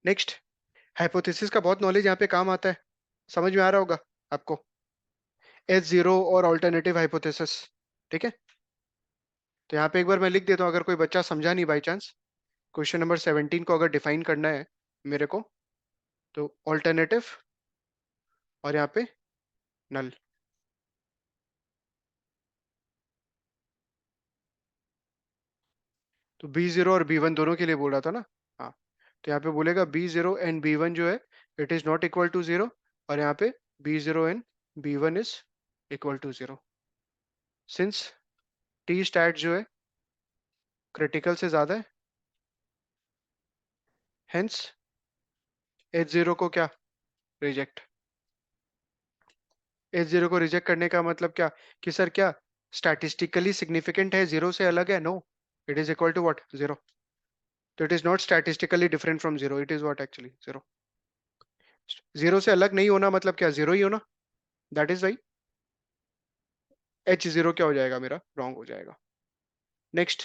Next, hypothesis का बहुत knowledge यहाँ पे काम आता है, समझ में आ रहा होगा आपको। H0 और ऑल्टरनेटिव हाइपोथेसिस, ठीक है। तो यहाँ पे एक बार मैं लिख देता हूँ, अगर कोई बच्चा समझा नहीं बाई चांस। क्वेश्चन नंबर 17 को अगर डिफाइन करना है मेरे को, तो ऑल्टरनेटिव और यहाँ पे नल। तो B0 और B1 दोनों के लिए बोल रहा था ना। हाँ, तो यहाँ पे बोलेगा B0 एंड B1 जो है it is not equal to zero, और यहाँ पे B0 and B1 is equal to zero, since t stat जो है क्रिटिकल से ज्यादा है, हेंस H0 को क्या, रिजेक्ट। H0 को रिजेक्ट करने का मतलब क्या, कि सर क्या स्टैटिस्टिकली सिग्निफिकेंट है, जीरो से अलग है, no, it is equal to what, zero. तो it is not statistically different from zero, it is what actually zero. Zero से अलग नहीं होना मतलब क्या, जीरो ही होना, दैट इज वाई H0 क्या हो जाएगा मेरा, रॉन्ग हो जाएगा। नेक्स्ट,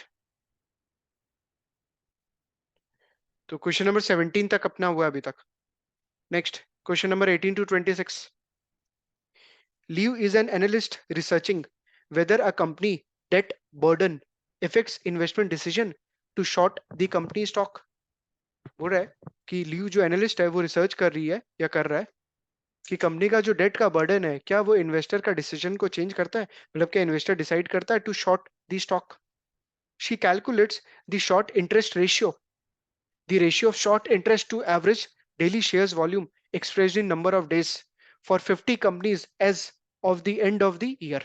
तो क्वेश्चन नंबर 17 तक अपना हुआ अभी तक। Next, question number 18 to 26। Liu is an analyst researching whether a company debt burden affects investment decision to short the company stock। बोल रहा है कि लियू जो एनालिस्ट है वो रिसर्च कर रही है या कर रहा है कि कंपनी का जो डेट का बर्डन है क्या वो इन्वेस्टर का डिसीजन को चेंज करता है, मतलब क्या इन्वेस्टर डिसाइड करता है to short the stock. She calculates the short interest ratio, the ratio of short interest to average daily shares volume expressed in number of days for 50 companies as of the end of the year।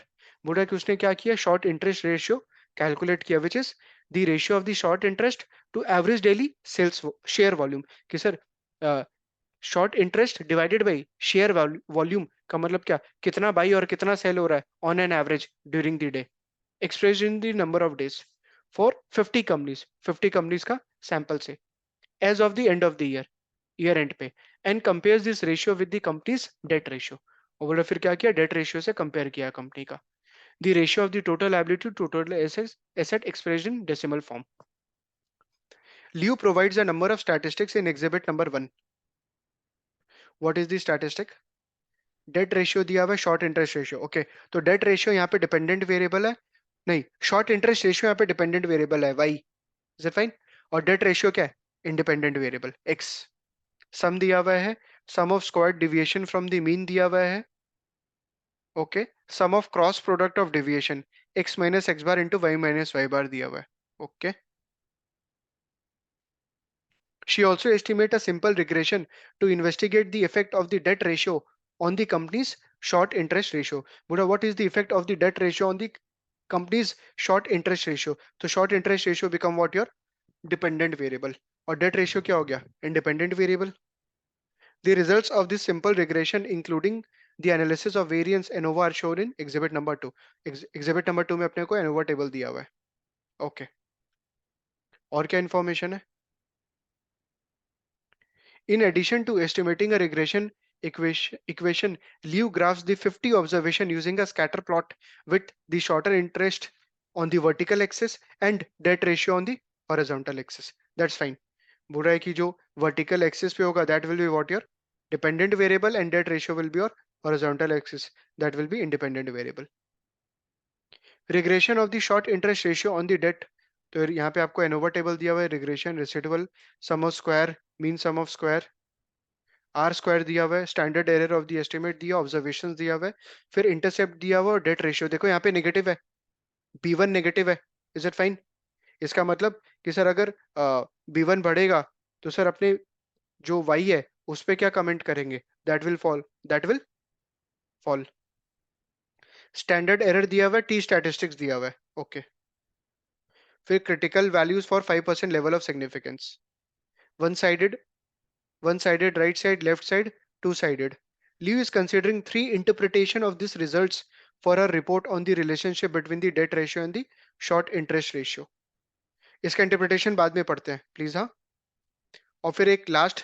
बोल रहा है कि उसने क्या किया, short interest ratio calculate किया, which is the ratio of the short interest to average daily sales share volume. कि sir short interest divided by share volume का मतलब क्या, कितना बाई और कितना सेल हो रहा है on an average during the day, expressed in the number of days for 50 companies, 50 companies का सैंपल से as of the end of the year end पे, and compares this ratio with the company's debt ratio। और बोला फिर क्या किया, debt ratio से compare किया कंपनी का। the ratio of the total liability to total asset expressed in decimal form। Liu provides a number of statistics in exhibit number 1। what is the statistic, debt ratio दिया हुआ है, short interest ratio, okay. तो debt ratio यहाँ पे dependent variable है, नहीं short interest ratio यहाँ पे डिपेंडेंट वेरिएबल है वाई, इज इट फाइन। और डेट रेशियो क्या है, इंडिपेंडेंट वेरिएबल एक्स। सम दिया हुआ है, sum of squared deviation from the mean दिया हुआ है, okay. Sum of cross product of deviation X minus x bar into Y minus Y bar दिया हुआ है, okay. She also estimate a simple regression to investigate the effect of the debt ratio on the companies short interest ratio. बोला what is the effect of the debt ratio on the companies short interest ratio. तो short interest ratio become what, your dependent variable, और debt ratio क्या हो गया, independent variable. The results of this simple regression, including the analysis of variance ANOVA, are shown in exhibit number 2। exhibit number 2 में अपने को ANOVA table दिया हुआ है, ओके। और क्या इंफॉर्मेशन है, in addition to estimating a regression equation, Liu graphs the 50 observation using a scatter plot with the shorter interest on the vertical axis and debt ratio on the horizontal axis। That's fine। बोल रहा है कि जो vertical axis पे होगा that will be what, your dependent variable, and debt ratio will be your horizontal axis, that will be independent variable. Regression of the short interest ratio on the debt, तो यहाँ पे आपको ANOVA table दिया हुआ है, regression, residual, sum of square, mean sum of square, R square दिया हुआ है, standard error of the estimate दिया, ऑब्जर्वेशन दिया हुआ है, फिर इंटरसेप्ट दिया हुआ और डेट रेशियो। देखो यहाँ पे नेगेटिव है, B1 नेगेटिव है, इज इट फाइन। इसका मतलब कि सर अगर B1 बढ़ेगा तो सर अपने जो y है उस पे क्या कमेंट करेंगे, that will fall, that will fall. Standard error दिया हुआ है, टी स्टैटिस्टिक्स दिया हुआ है, ओके। फिर critical values for 5% level of significance, one sided, one sided right side, left side, two sided. Liu is considering three interpretation of these results for a report on the relationship between the debt ratio and the short interest ratio। इसका interpretation बाद में पढ़ते हैं please. हाँ, और फिर एक last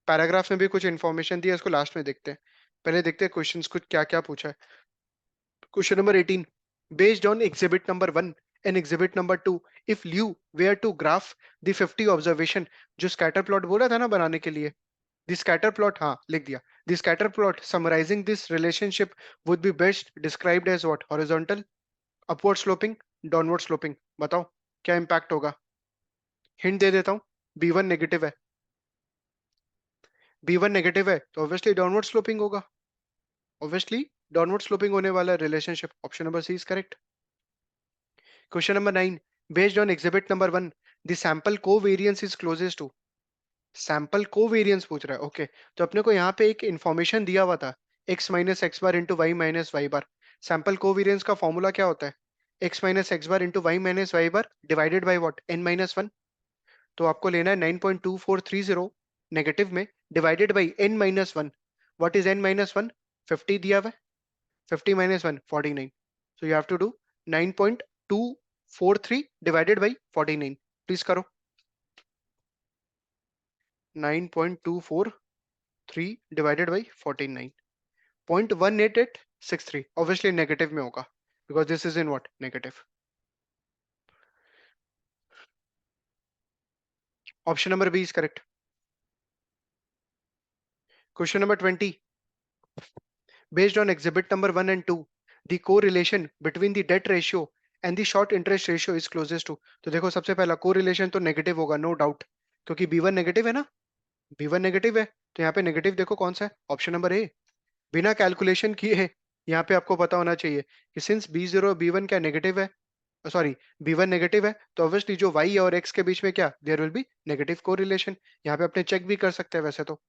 paragraph में भी कुछ इंफॉर्मेशन दी है, इसको लास्ट में देखते हैं। पहले देखते हैं क्वेश्चंस कुछ क्या क्या पूछा है। Question number 18, based on exhibit number 1 and exhibit number 2, if Liu were to graph the 50 observation, जो स्कैटर प्लॉट बोला था ना बनाने के लिए, द स्कैटर प्लॉट, हाँ लिख दिया। The scatter plot summarising this relationship would be best described as what? Horizontal, upward sloping, downward sloping. बताओ क्या इंपैक्ट होगा। हिंट दे देता हूँ, B1 नेगेटिव है, B1 नेगेटिव है तो ऑब्वियसली डाउनवर्ड स्लोपिंग होगा। ऑब्वियसली डाउनवर्ड स्लोपिंग होने वाला relationship. Option number C is correct. Question number 9, based on exhibit number 1, the sample covariance is closest to. Sample covariance पूछ रहा है, ओके। तो अपने को यहाँ पे एक इंफॉर्मेशन दिया हुआ था, x minus x bar into Y minus Y bar. Sample covariance का फॉर्मूला क्या होता है? x minus x bar into Y minus Y bar divided by what? n-1। तो आपको लेना है 9.2430 नेगेटिव में divided by n-1। What is n-1? 50 दिया हुआ है, 50 minus 1 49। So you have to do 9.243 divided by 49। Please करो। 9.243 डिवाइडेड बाई 49, 0.18863। ऑब्वियसली नेगेटिव में होगा because this is in what? Negative. Option number B is correct. Question number 20, based on exhibit number 1 and 2, the correlation between the debt ratio and the short interest ratio is closest to। तो देखो सबसे पहला correlation तो negative होगा, no doubt, क्योंकि B1 negative है ना, B1 negative है। तो यहाँ पे नेगेटिव देखो कौन सा है? ऑप्शन नंबर ए। बिना कैलकुलेशन किए यहाँ पे आपको पता होना चाहिए कि सिंस B0 B1 क्या नेगेटिव है, सॉरी B1 नेगेटिव है, तो ऑब्वियसली जो y और x के बीच में क्या, there will be negative correlation. यहाँ पे अपने चेक भी कर सकते हैं वैसे तो।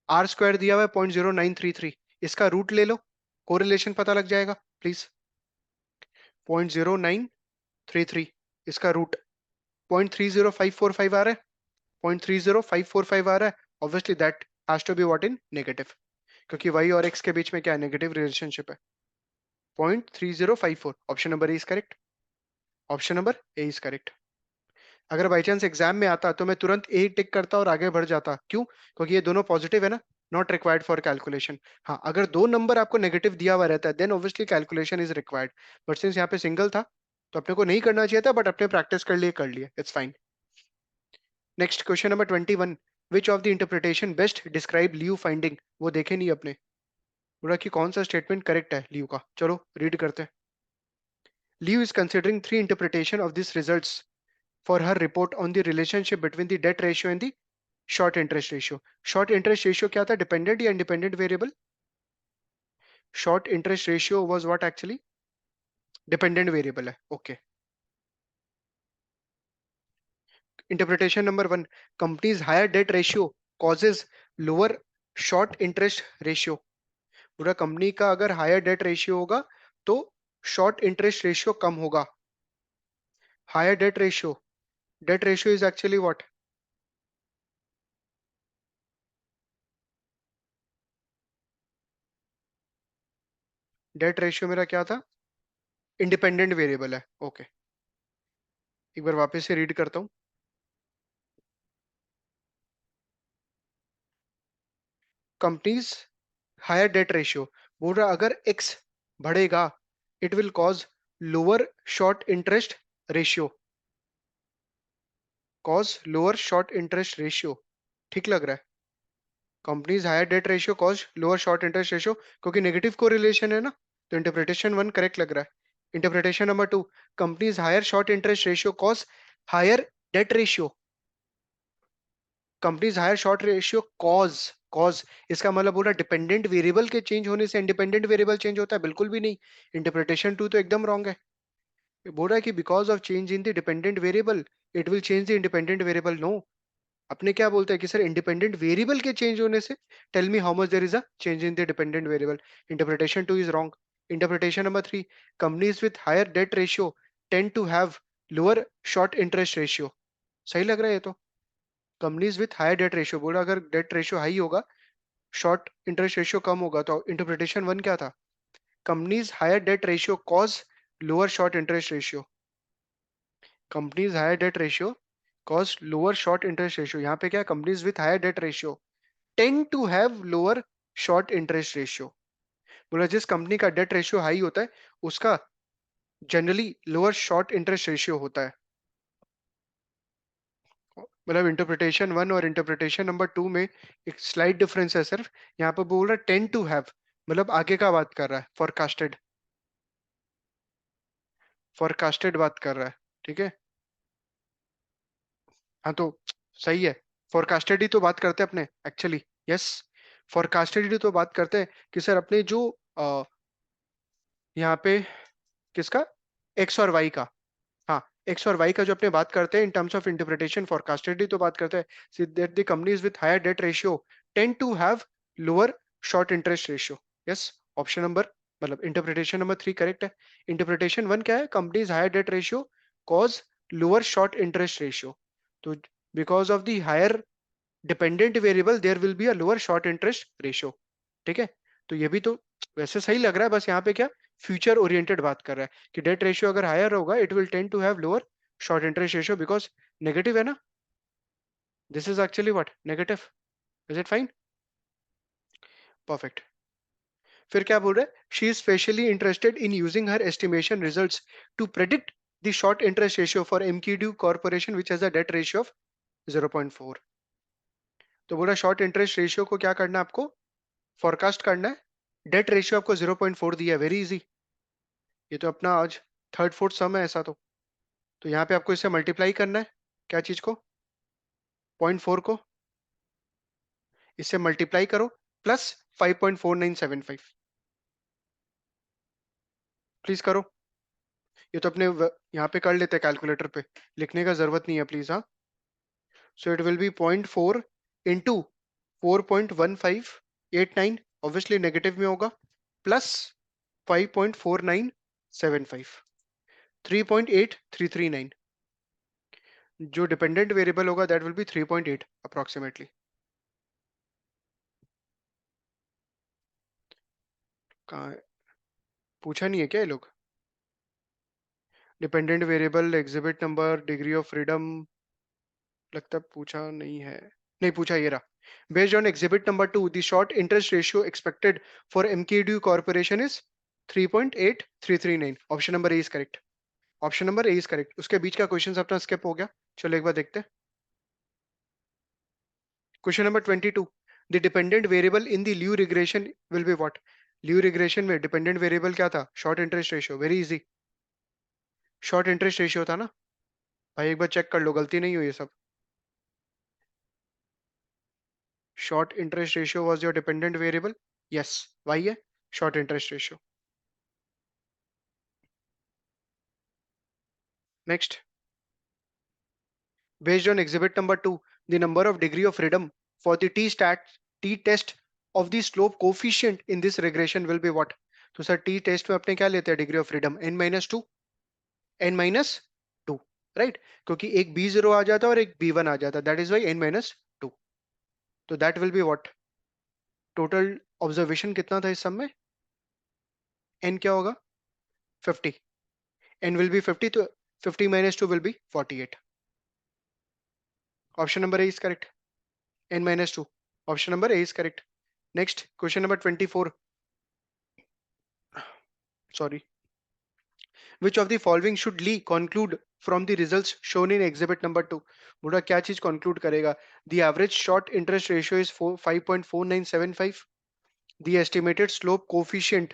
आर स्क्वायर दिया हुआ है 0.0933, इसका रूट ले लो, कोरिलेशन पता लग जाएगा प्लीज। 0.0933, इसका रूट 0.30545 आ रहा है, 0.30545 आ रहा है। Obviously that has to be what? In negative, क्योंकि वाई और एक्स के बीच में क्या नेगेटिव रिलेशनशिप है। 0.3054, option number A is correct. Option number A is correct. अगर बाई चांस एग्जाम में आता तो मैं तुरंत ए टिक करता और आगे बढ़ जाता, क्यों? क्योंकि ये दोनों पॉजिटिव है ना, नॉट रिक्वायर्ड फॉर कैलकुलेशन। हाँ, अगर दो नंबर आपको नेगेटिव दिया हुआ रहता है then obviously calculation is required, but since यहाँ पे सिंगल था तो अपने को नहीं करना चाहिए था, बट अपने प्रैक्टिस कर लिए, it's fine. Next question number 21, which of the interpretation best describe Liu finding. वो देखे नहीं अपने, बोला कि कौन सा स्टेटमेंट करेक्ट है ल्यू का। चलो रीड करते हैं। Liu is considering three interpretation of this results for her report on the relationship between the debt ratio and the short interest ratio। short interest ratio क्या था? dependent या independent variable? short interest ratio was what actually? dependent variable है, okay। interpretation number 1, company's higher debt ratio causes lower short interest ratio। पूरा company का अगर higher debt ratio होगा तो short interest ratio कम होगा। Higher debt ratio is actually what? Debt ratio मेरा क्या था? इंडिपेंडेंट वेरिएबल है, ओके। एक बार वापस से रीड करता हूँ। कंपनीज हायर डेट रेशियो, बोल रहा अगर एक्स बढ़ेगा it will cause lower short interest ratio, cause lower short interest ratio. ठीक लग रहा है? Companies higher debt ratio cause lower short interest ratio, क्योंकि नेगेटिव को रिलेशन है ना, तो इंटरप्रिटेशन 1 करेक्ट लग रहा है। Interpretation number 2, companies higher short interest ratio cause higher debt ratio. Companies higher short ratio cause, cause इसका मतलब बोला डिपेंडेंट वेरिएबल के चेंज होने से इंडिपेंडेंट वेरिएबल चेंज होता है? बिल्कुल भी नहीं। इंटरप्रिटेशन 2 तो एकदम रॉन्ग है। ये बोल रहा है कि because of change in the dependent variable it will change the independent variable. No, अपने क्या बोलते हैं कि सर इंडिपेंडेंट वेरिएबल के चेंज होने से tell me how much there is a change in the dependent variable. Interpretation 2 is wrong. Interpretation number 3, companies with higher debt ratio tend to have lower short interest ratio. सही लग रहा है ये तो। Companies with higher debt ratio बोला अगर debt ratio high होगा short interest ratio कम होगा, तो इंटरप्रिटेशन 1 क्या था? Companies higher debt ratio cause lower short interest ratio. Companies higher debt ratio cause lower short interest ratio. यहाँ पे क्या, companies with higher debt ratio tend to have lower short interest ratio. बोला जिस company का date ratio high होता है उसका generally lower short interest ratio होता है। मतलब इंटरप्रिटेशन वन और इंटरप्रिटेशन नंबर टू में एक स्लाइड डिफरेंस है सिर्फ। यहाँ पे बोल रहा है टेंड टू हैव, मतलब आगे का बात कर रहा है, फोरकास्टेड, फोरकास्टेड बात कर रहा है। ठीक है, हाँ तो सही है, फोरकास्टेड ही तो बात करते हैं अपने एक्चुअली। यस, फोरकास्टेड ही तो बात करते हैं कि सर अपने जो यहाँ पे किसका, एक्स और वाई का, हाँ एक्स और वाई का जो अपने बात करते हैं in terms of interpretation forecasted ही तो बात करते हैं that the companies with higher debt ratio tend to have lower short interest ratio. Yes, option number मतलब इंटरप्रिटेशन नंबर थ्री करेक्ट है। इंटरप्रिटेशन वन क्या है, companies higher debt ratio cause lower short interest ratio. तो because of the higher dependent variable there will be a lower short interest ratio. ठीक है, तो ये भी तो वैसे सही लग रहा है, बस यहाँ पे क्या फ्यूचर ओरिएंटेड बात कर रहा है कि डेट रेशियो अगर हायर होगा it will tend to have lower short interest ratio because negative है ना, this is actually what negative. Is it fine, perfect. फिर क्या बोल रहे हैं, she is specially interested in using her estimation results to predict the short interest ratio for MQDU corporation which has a debt ratio of 0.4। तो बोला short interest ratio को क्या करना है आपको, फोरकास्ट करना है। डेट रेशियो आपको 0.4 दिया है, वेरी इजी। ये तो अपना आज थर्ड फोर्थ सम है ऐसा तो यहाँ पे आपको इससे मल्टीप्लाई करना है, क्या चीज को, 0.4 को, इससे मल्टीप्लाई करो प्लस 5.4975, प्लीज करो। ये तो अपने यहाँ पे कर लेते हैं कैलकुलेटर पे, लिखने का जरूरत नहीं है प्लीज, हाँ। So it will be 0.4 into 4.1589, obviously negative में होगा, प्लस 5.4975, 3.8339। जो डिपेंडेंट वेरिएबल होगा दैट विल बी 3.8 अप्रोक्सीमेटली। कहाँ है? पूछा नहीं है क्या ये लोग, dependent variable exhibit number degree of freedom, लगता है पूछा नहीं है। नहीं पूछा, ये रहा। Based on exhibit number two the short interest ratio expected for MKDU corporation is 3.8339। Option number A is correct, option number A is correct. उसके बीच का क्वेश्चन अपना स्किप हो गया, चलो एक बार देखते हैं। Question number 22, the dependent variable in the ल्यू रिग्रेशन विल बी व्हाट। ल्यू रिग्रेशन में डिपेंडेंट वेरिएबल क्या था, short interest ratio, very easy, short interest ratio था ना भाई, एक बार चेक कर लो गलती नहीं हुई ये सब। Short interest ratio was your dependent variable, yes वही है short interest ratio. Next, based on exhibit number 2 the number of degree of freedom for the t test of the slope coefficient in this regression will be what। तो sir T test में अपने क्या लेते हैं, degree of freedom n-2, n-2, right, क्योंकि एक b0 आ जाता है और एक b1 आ जाता है, दैट इज वाई n-2। तो that will be what, total observation कितना था इस सब में, n क्या होगा 50, n विल बी 50, तो 50 - 2 will be 48। Option number A is correct, n-2, option number A is correct. Next question number 24, sorry, which of the following should Lee conclude from the results shown in exhibit number 2। बोला क्या चीज conclude करेगा, the average short interest ratio is 5.4975, the estimated slope coefficient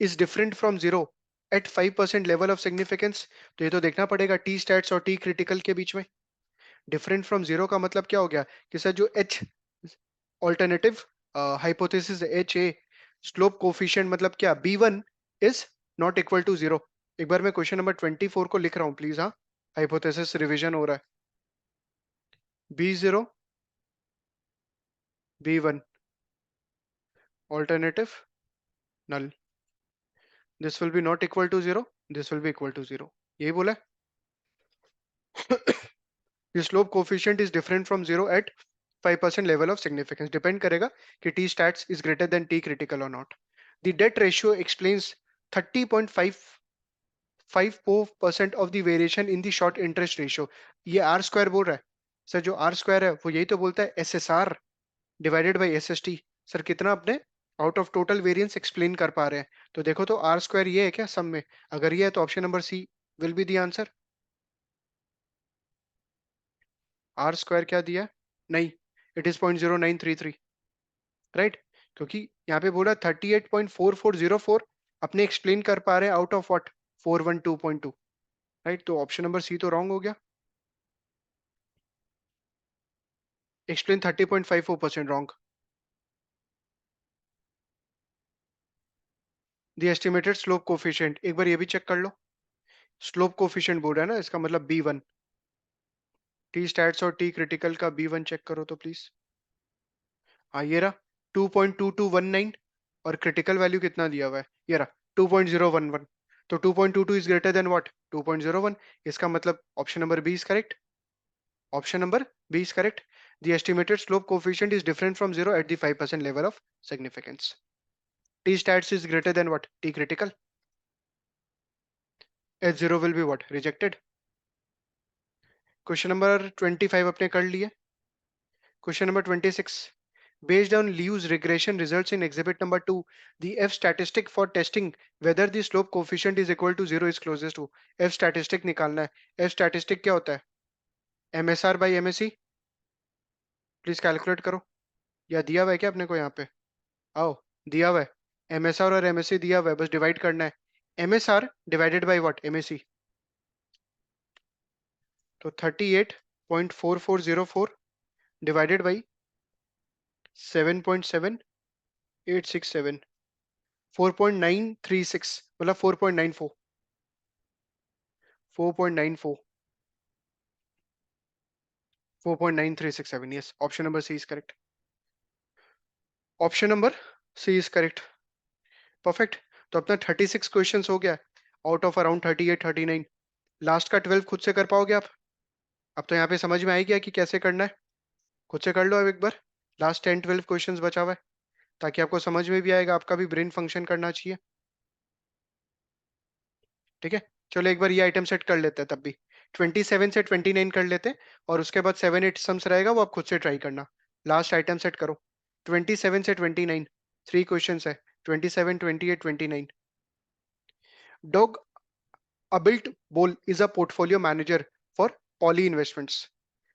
is different from zero at 5% level of significance। तो ये तो देखना पड़ेगा T stats और टी क्रिटिकल के बीच में। डिफरेंट फ्रॉम जीरो का मतलब क्या हो गया कि सर जो H alternative hypothesis H A slope coefficient मतलब क्या b1 is not equal to zero. एक बार मैं क्वेश्चन नंबर 24 को लिख रहा हूँ प्लीज, हाँ, हाइपोथेसिस रिवीजन हो रहा है। b0 b1 alternative null, this will be not equal to zero, this will be equal to zero, यही बोला है। The slope coefficient is different from zero at 5% level of significance, depend करेगा कि t stats is greater than t critical or not। The debt ratio explains 30.5 5% of the variation in the short interest ratio. ये are square बोल रहा है sir, जो are square है वो यही तो बोलता है S S R divided by S S T. Sir कितना अपने out of total variance explain कर पा रहे हैं। तो देखो तो आर स्क्वायर ये है क्या सम में? अगर ये है तो option number C will be the answer. R square क्या दिया है? नहीं, इट इज 0.0933, राइट? क्योंकि यहाँ पे बोला 38.4404 अपने एक्सप्लेन कर पा रहे हैं आउट ऑफ व्हाट 412.2, राइट? तो ऑप्शन नंबर सी तो रॉन्ग हो गया। Explain 30.54% wrong. The estimated slope coefficient एक बार ये भी चेक कर लो। स्लोप कोफिशिएंट बोल रहा है ना, इसका मतलब B1। टी स्टैट्स और टी क्रिटिकल का B1 चेक करो तो प्लीज। हाँ ये रहा 2.2219, और क्रिटिकल वैल्यू कितना दिया हुआ है? ये रहा 2.011। तो 2.22 इज ग्रेटर देन व्हाट 2.01। इसका मतलब option number B is correct. Option number B is correct. The estimated slope coefficient is different from zero at the 5% level of significance. T stats is greater than what t critical. H zero will be what rejected. Question number 25 अपने कर लिए। Question number 26, based on Liu's regression results in exhibit number 2, the F statistic for testing whether the slope coefficient is equal to 0 is closest to। F statistic निकालना है। F statistic क्या होता है? MSR by MSE। Please calculate करो। या दिया हुआ है क्या अपने को यहाँ पे? आओ, दिया हुआ है। MSR और MSE दिया हुआ है, बस डिवाइड करना है। MSR divided by what MSE। तो 38.4404 डिवाइडेड बाई 7.7867, 4.936 मतलब 4.94, 4.94, 4.9367। Yes, option number C is correct. Option number C is correct. Perfect. तो अपना 36 क्वेश्चन हो गया आउट ऑफ अराउंड 38 39। लास्ट का 12 खुद से कर पाओगे आप? अब तो यहाँ पे समझ में आ ही गया कि कैसे करना है। खुद से कर लो अब एक बार। लास्ट 10 12 क्वेश्चन बचा हुआ है, ताकि आपको समझ में भी आएगा, आपका भी ब्रेन फंक्शन करना चाहिए। ठीक है, चलो एक बार ये आइटम सेट कर लेते हैं तब भी। 27 से 29 कर लेते हैं, और उसके बाद 7 8 सम्स रहेगा, वो आप खुद से ट्राई करना। लास्ट आइटम सेट करो। 27 से 29 3 क्वेश्चन है। 27 28 29। डॉग अबिल्ट बोल is a portfolio manager for poly investments,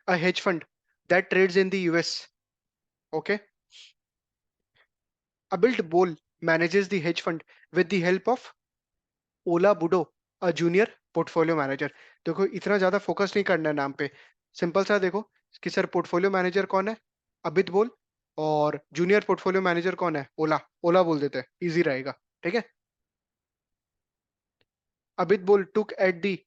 a hedge fund that trades in the US. Okay, Abilt Bol manages the hedge fund with the help of Ola Budo, a junior portfolio manager. देखो इतना ज्यादा focus नहीं करना है नाम पे, simple सा देखो कि सर पोर्टफोलियो मैनेजर कौन है? अबित बोल। और जूनियर पोर्टफोलियो मैनेजर कौन है? ओला। ओला बोल देते हैं, इजी रहेगा। ठीक है। अबित बोल took at the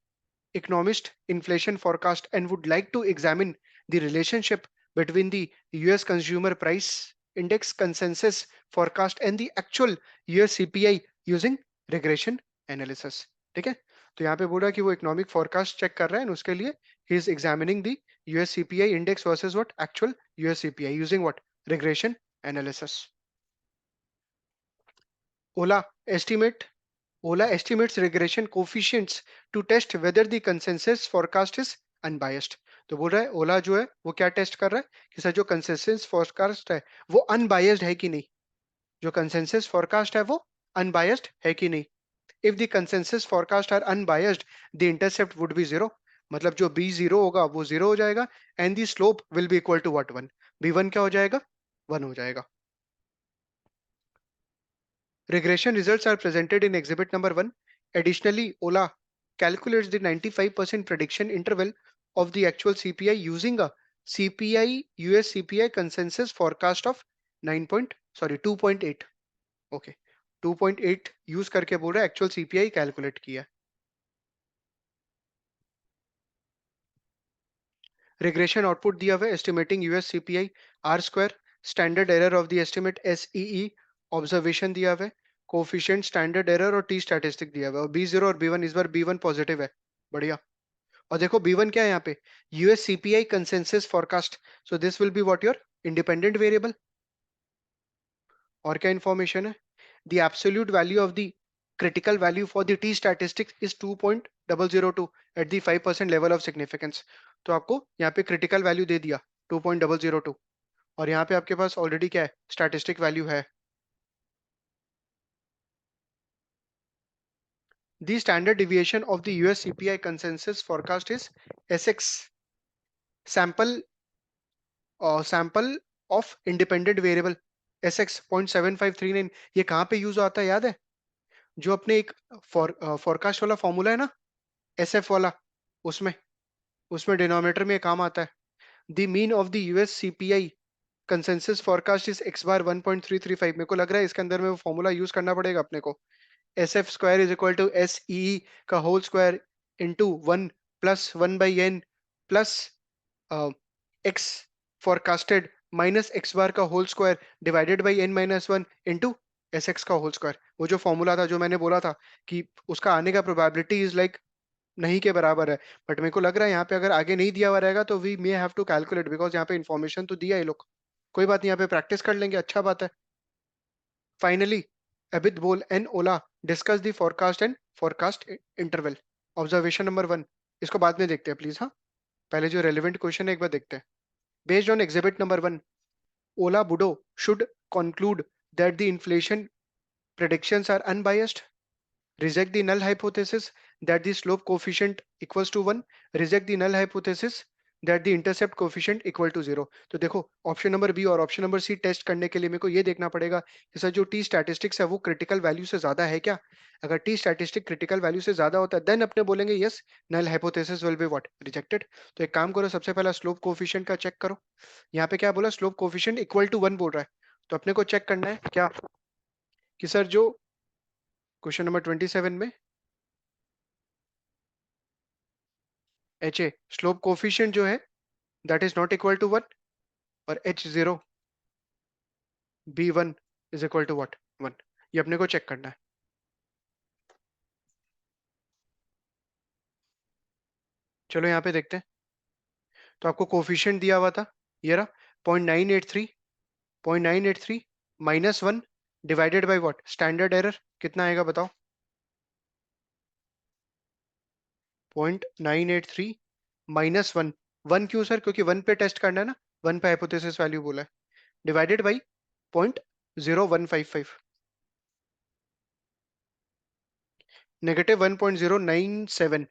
economist inflation forecast and would like to examine the relationship between the US consumer price index consensus forecast and the actual US CPI using regression analysis। ठीक है, तो यहाँ पे बोला कि वो इकोनॉमिक फोरकास्ट चेक कर रहा है, और उसके लिए he is examining the US CPI index versus what actual US CPI using what regression analysis. Ola estimate Ola estimates regression coefficients to test whether the consensus forecast is unbiased। तो बोल रहा है ओला जो है वो क्या टेस्ट कर रहा है कि सर जो कंसेंसस फोरकास्ट है वो अनबायस्ड है कि नहीं। जो कंसेंसस फोरकास्ट है वो अनबायस्ड है कि नहीं। If the consensus forecast are unbiased, the intercept would be zero. मतलब जो बी जीरो होगा वो जीरो हो जाएगा, and the slope will be equal to what 1। B1 क्या हो जाएगा? 1 हो जाएगा। Regression results are presented in exhibit number 1. Additionally, Ola calculates the 95% prediction interval of the actual CPI using a CPI US CPI consensus forecast of 2.8। Okay, 2.8 use करके बोल रहा है actual CPI calculate किया। रिग्रेशन आउटपुट दिया हुआ है estimating US CPI R square, standard error of the estimate SEE, observation दिया हुआ है, कोफिशिएंट स्टैंडर्ड एरर और टी स्टैटिस्टिक दिया हुआ है। और B0 और B1 इस बार B1 पॉजिटिव है। बढ़िया। और देखो B1 क्या है यहाँ पे? US CPI consensus forecast, so this will be what your independent variable. और क्या इंफॉर्मेशन है? The absolute value of the critical value for the t statistics is 2.002 at the 5% level of significance. तो आपको यहाँ पे critical value दे दिया 2.002 और यहाँ पे आपके पास ऑलरेडी क्या है, स्टैटिस्टिक वैल्यू है. The standard deviation of the US CPI consensus forecast is SX, sample of independent variable SX 0.7539. ये कहाँ पे यूज आता है याद है? जो अपने एक फोरकास्ट वाला फॉर्मूला है ना, SF वाला, उसमें उसमें डिनोमिनेटर में काम आता है. The mean of the US CPI consensus forecast is X bar 1.335. मेरे को लग रहा है इसके अंदर में वो फॉर्मूला यूज करना पड़ेगा अपने को. S F square is equal to S ई का whole square into 1 + 1/n plus X forecasted minus x bar का whole square divided by n-1 into S X का होल स्क्वायर. वो जो फॉर्मूला था जो मैंने बोला था कि उसका आने का प्रोबेबिलिटी इज लाइक नहीं के बराबर है, बट मेरे को लग रहा है यहाँ पे अगर आगे नहीं दिया हुआ रहेगा तो we may have to calculate, because यहाँ पे इन्फॉर्मेशन तो दिया है लोग. कोई बात नहीं, यहाँ पे प्रैक्टिस कर लेंगे, अच्छा बात है. फाइनली अबिद बोल and Ola discuss the forecast and forecast interval. Observation number 1 इसको बाद में देखते हैं प्लीज. हाँ, पहले जो रेलिवेंट क्वेश्चन है एक बार देखते हैं. Based on exhibit number 1, Ola Budo should conclude that the inflation predictions are unbiased. Reject the null hypothesis that the slope coefficient equals to 1. Reject the null hypothesis that the intercept coefficient equal to 0. तो देखो option number B और option number सी test करने के लिए मेरे को ये देखना पड़ेगा कि सर जो टी स्टैटिस्टिक्स है वो क्रिटिकल वैल्यू से ज्यादा है क्या. अगर टी स्टैटिस्टिक क्रिटिकल वैल्यू से ज्यादा होता है देन अपने बोलेंगे yes null hypothesis will be what, rejected. तो एक काम करो, सबसे पहला स्लोप कोफिशिएंट का चेक करो. यहाँ पे क्या बोला, स्लोप कोफिशिएंट इक्वल टू 1 बोल रहा है. तो अपने को चेक करना है क्या कि सर जो क्वेश्चन नंबर 27 में एच ए स्लोप कोफिशिएंट जो है that is not equal to 1 और H0 B1 is equal to what 1. ये अपने को चेक करना है. चलो यहाँ पे देखते हैं. तो आपको कोफिशिएंट दिया हुआ था, ये रहा 0.983. 0.983 -1 divided by what, standard error कितना आएगा बताओ. 0.983 -1. 1 क्यों सर, क्योंकि 1 पे टेस्ट करना है ना, 1 पे हाइपोथेसिस वैल्यू बोला है. Divided by 0.0155 -1.097.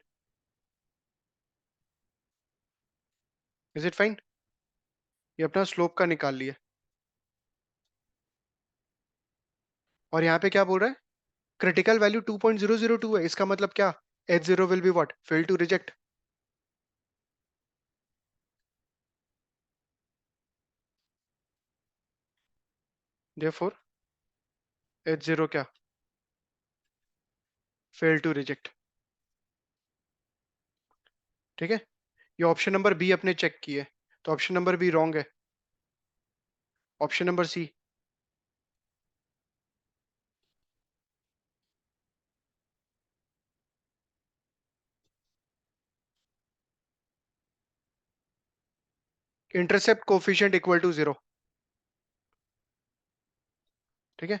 Is it fine. ये अपना स्लोप का निकाल लिया. और यहाँ पे क्या बोल रहा है, क्रिटिकल वैल्यू 2.002 है. इसका मतलब क्या, H0 will be what, fail to reject. Therefore H0 क्या, फेल टू रिजेक्ट. ठीक है. ये ऑप्शन नंबर बी अपने चेक किए, तो ऑप्शन नंबर बी रॉन्ग है. Option number C. Intercept coefficient equal to 0. ठीक है.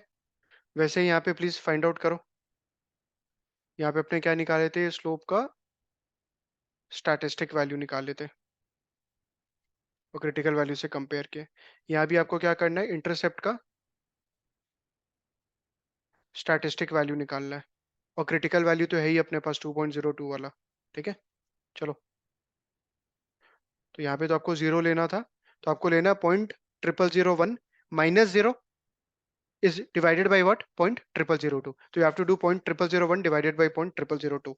वैसे ही यहाँ पे प्लीज फाइंड आउट करो. यहाँ पे अपने क्या निकाले थे, स्लोप का स्टैटिस्टिक वैल्यू निकाल लेते और क्रिटिकल वैल्यू से कंपेयर किए. यहाँ भी आपको क्या करना है, इंटरसेप्ट का स्टैटिस्टिक वैल्यू निकालना है. और क्रिटिकल वैल्यू तो है ही अपने पास 2.02 वाला. ठीक है. चलो, तो यहाँ पे तो आपको 0 लेना था, तो आपको लेना 0.0001 -0 is divided by what, 0.0002. So you have to do 0.0001 divided by 0.0002.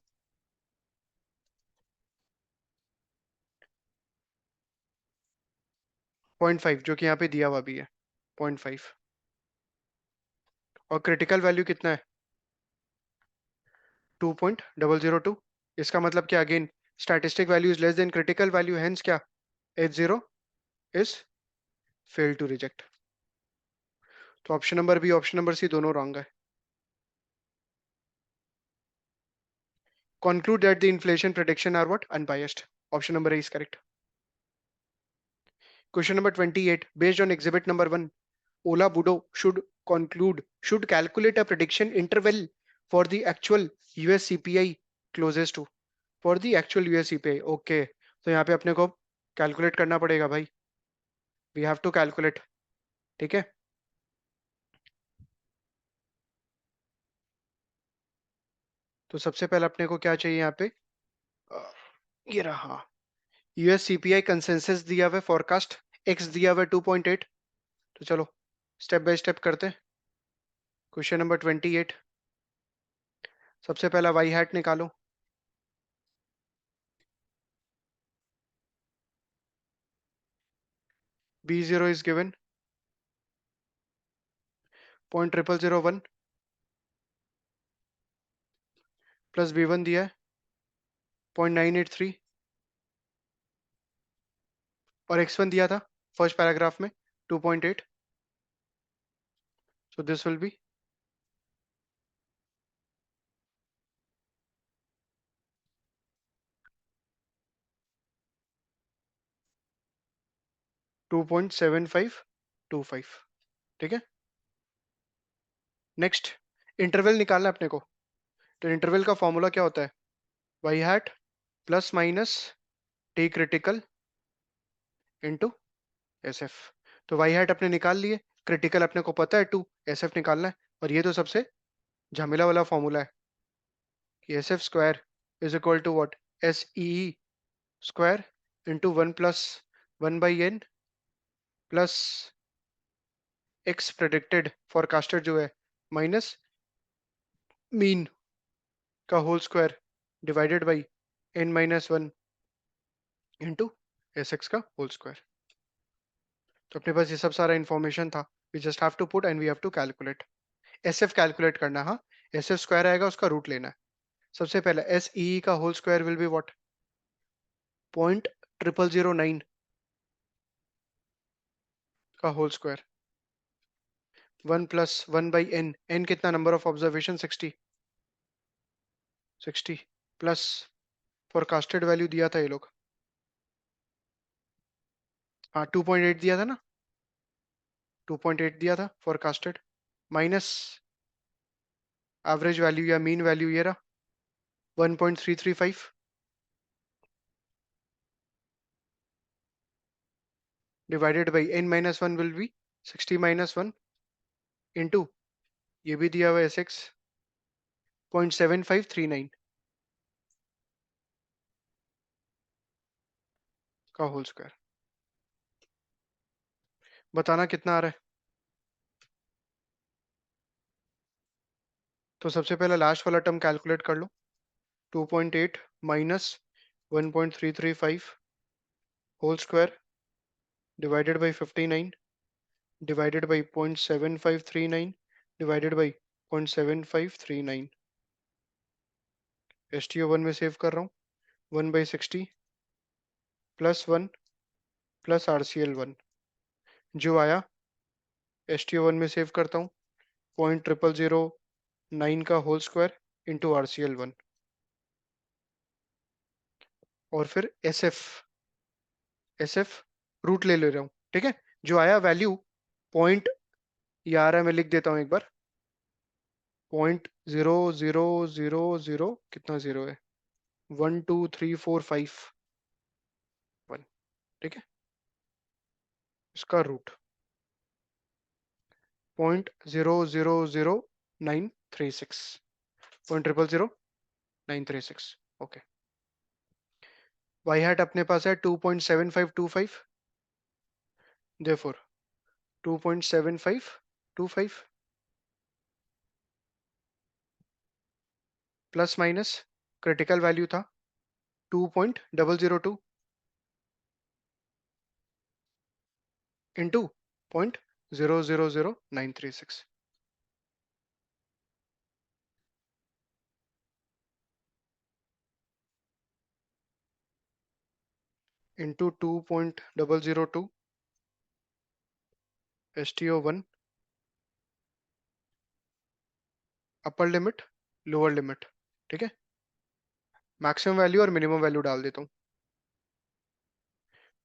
0.5 जो कि यहाँ पे दिया हुआ भी है 0.5. और क्रिटिकल वैल्यू कितना है, 2.002. इसका मतलब क्या, again statistic value is less than critical value, hence क्या, H0 is fail to reject. तो option number B option number C दोनों रॉन्ग है. Conclude that the inflation prediction are what, unbiased. Option number A is correct. Question number 28. Based on exhibit number 1, Ola Budo should calculate a prediction interval for the actual US CPI closest to, for the actual US CPI. Okay, तो यहाँ पे अपने को calculate करना पड़ेगा भाई, we have to calculate. ठीक है, तो सबसे पहले अपने को क्या चाहिए यहाँ पे, अ, ये रहा यूएस सीपीआई कंसेंसस दिया हुआ है, फोरकास्ट एक्स दिया हुआ है 2.8। तो चलो स्टेप बाय स्टेप करते हैं। क्वेश्चन नंबर 28, सबसे पहला वाई हैट निकालो। B0 is given 0.0001 plus B1 दिया है 0.983 और X1 दिया था फर्स्ट पैराग्राफ में 2.8। So this will B 2.7525। ठीक है, नेक्स्ट इंटरवल निकालना है अपने को। तो इंटरवल का फॉर्मूला क्या होता है, Y hat plus minus T critical into s f. तो वाई हैट अपने निकाल लिए, क्रिटिकल अपने को पता है 2, एस एफ निकालना है। और ये तो सबसे झमेला वाला फॉर्मूला है कि S F square is equal to what, S E square into 1 + 1/n plus X predicted forecasted जो है माइनस मीन का whole square divided by n-1 into S X का होल स्क्वायर। तो अपने पास ये सब सारा इंफॉर्मेशन था, we just have to put and we have to calculate. S F calculate करना है, हाँ, एस एफ स्क्वायर आएगा उसका रूट लेना है। सबसे पहले एस ई का whole square will be what, 0.0009 का होल स्क्वायर 1 + 1/n, n कितना, number of observation 60, 60 plus forecasted value दिया था ये लोग, हाँ 2.8 दिया था ना, 2.8 दिया था फोरकास्टेड, माइनस एवरेज वैल्यू या मीन वैल्यू ये रहा 1.335 divided by n-1 will be 60 - 1 into ये भी दिया हुआ है एस एक्स 0.7539 का होल स्क्वायर। बताना कितना आ रहा है। तो सबसे पहले लास्ट वाला टर्म कैलकुलेट कर लो, 2.8 minus 1.335 whole square divided by 59 divided by 0.7539 divided by 0.7539। S T O one में सेव कर रहा हूँ, 1/60 +1 plus R C L one जो आया, एस टी ओ वन में सेव करता हूँ 0.0009 का whole square into R C L one और फिर एस एफ रूट ले रहा हूँ। ठीक है, जो आया वैल्यू पॉइंट, ये आ रहा है मैं लिख देता हूँ एक बार, 0.0000 कितना जीरो है, 1 2 3 4 5 1। ठीक है, इसका रूट 0.000936, 0.000936। ओके, वाई हैट अपने पास है 2.7525, therefore 2.7525 plus minus critical value था 2.002 into 0.000936 into 2.002 S T O one upper limit lower limit. ठीक है, मैक्सिमम वैल्यू और मिनिमम वैल्यू डाल देता हूँ,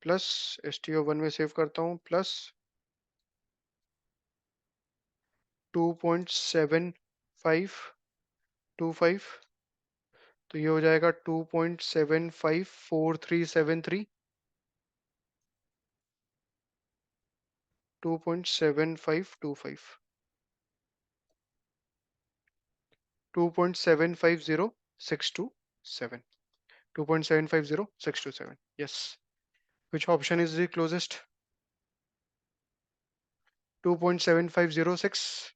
plus S T O one में सेव करता हूँ प्लस 2.75 25, तो ये हो जाएगा 2.754373, 2.7525, 2.750627, 2.750627. Yes. Which option is the closest? 2.7506,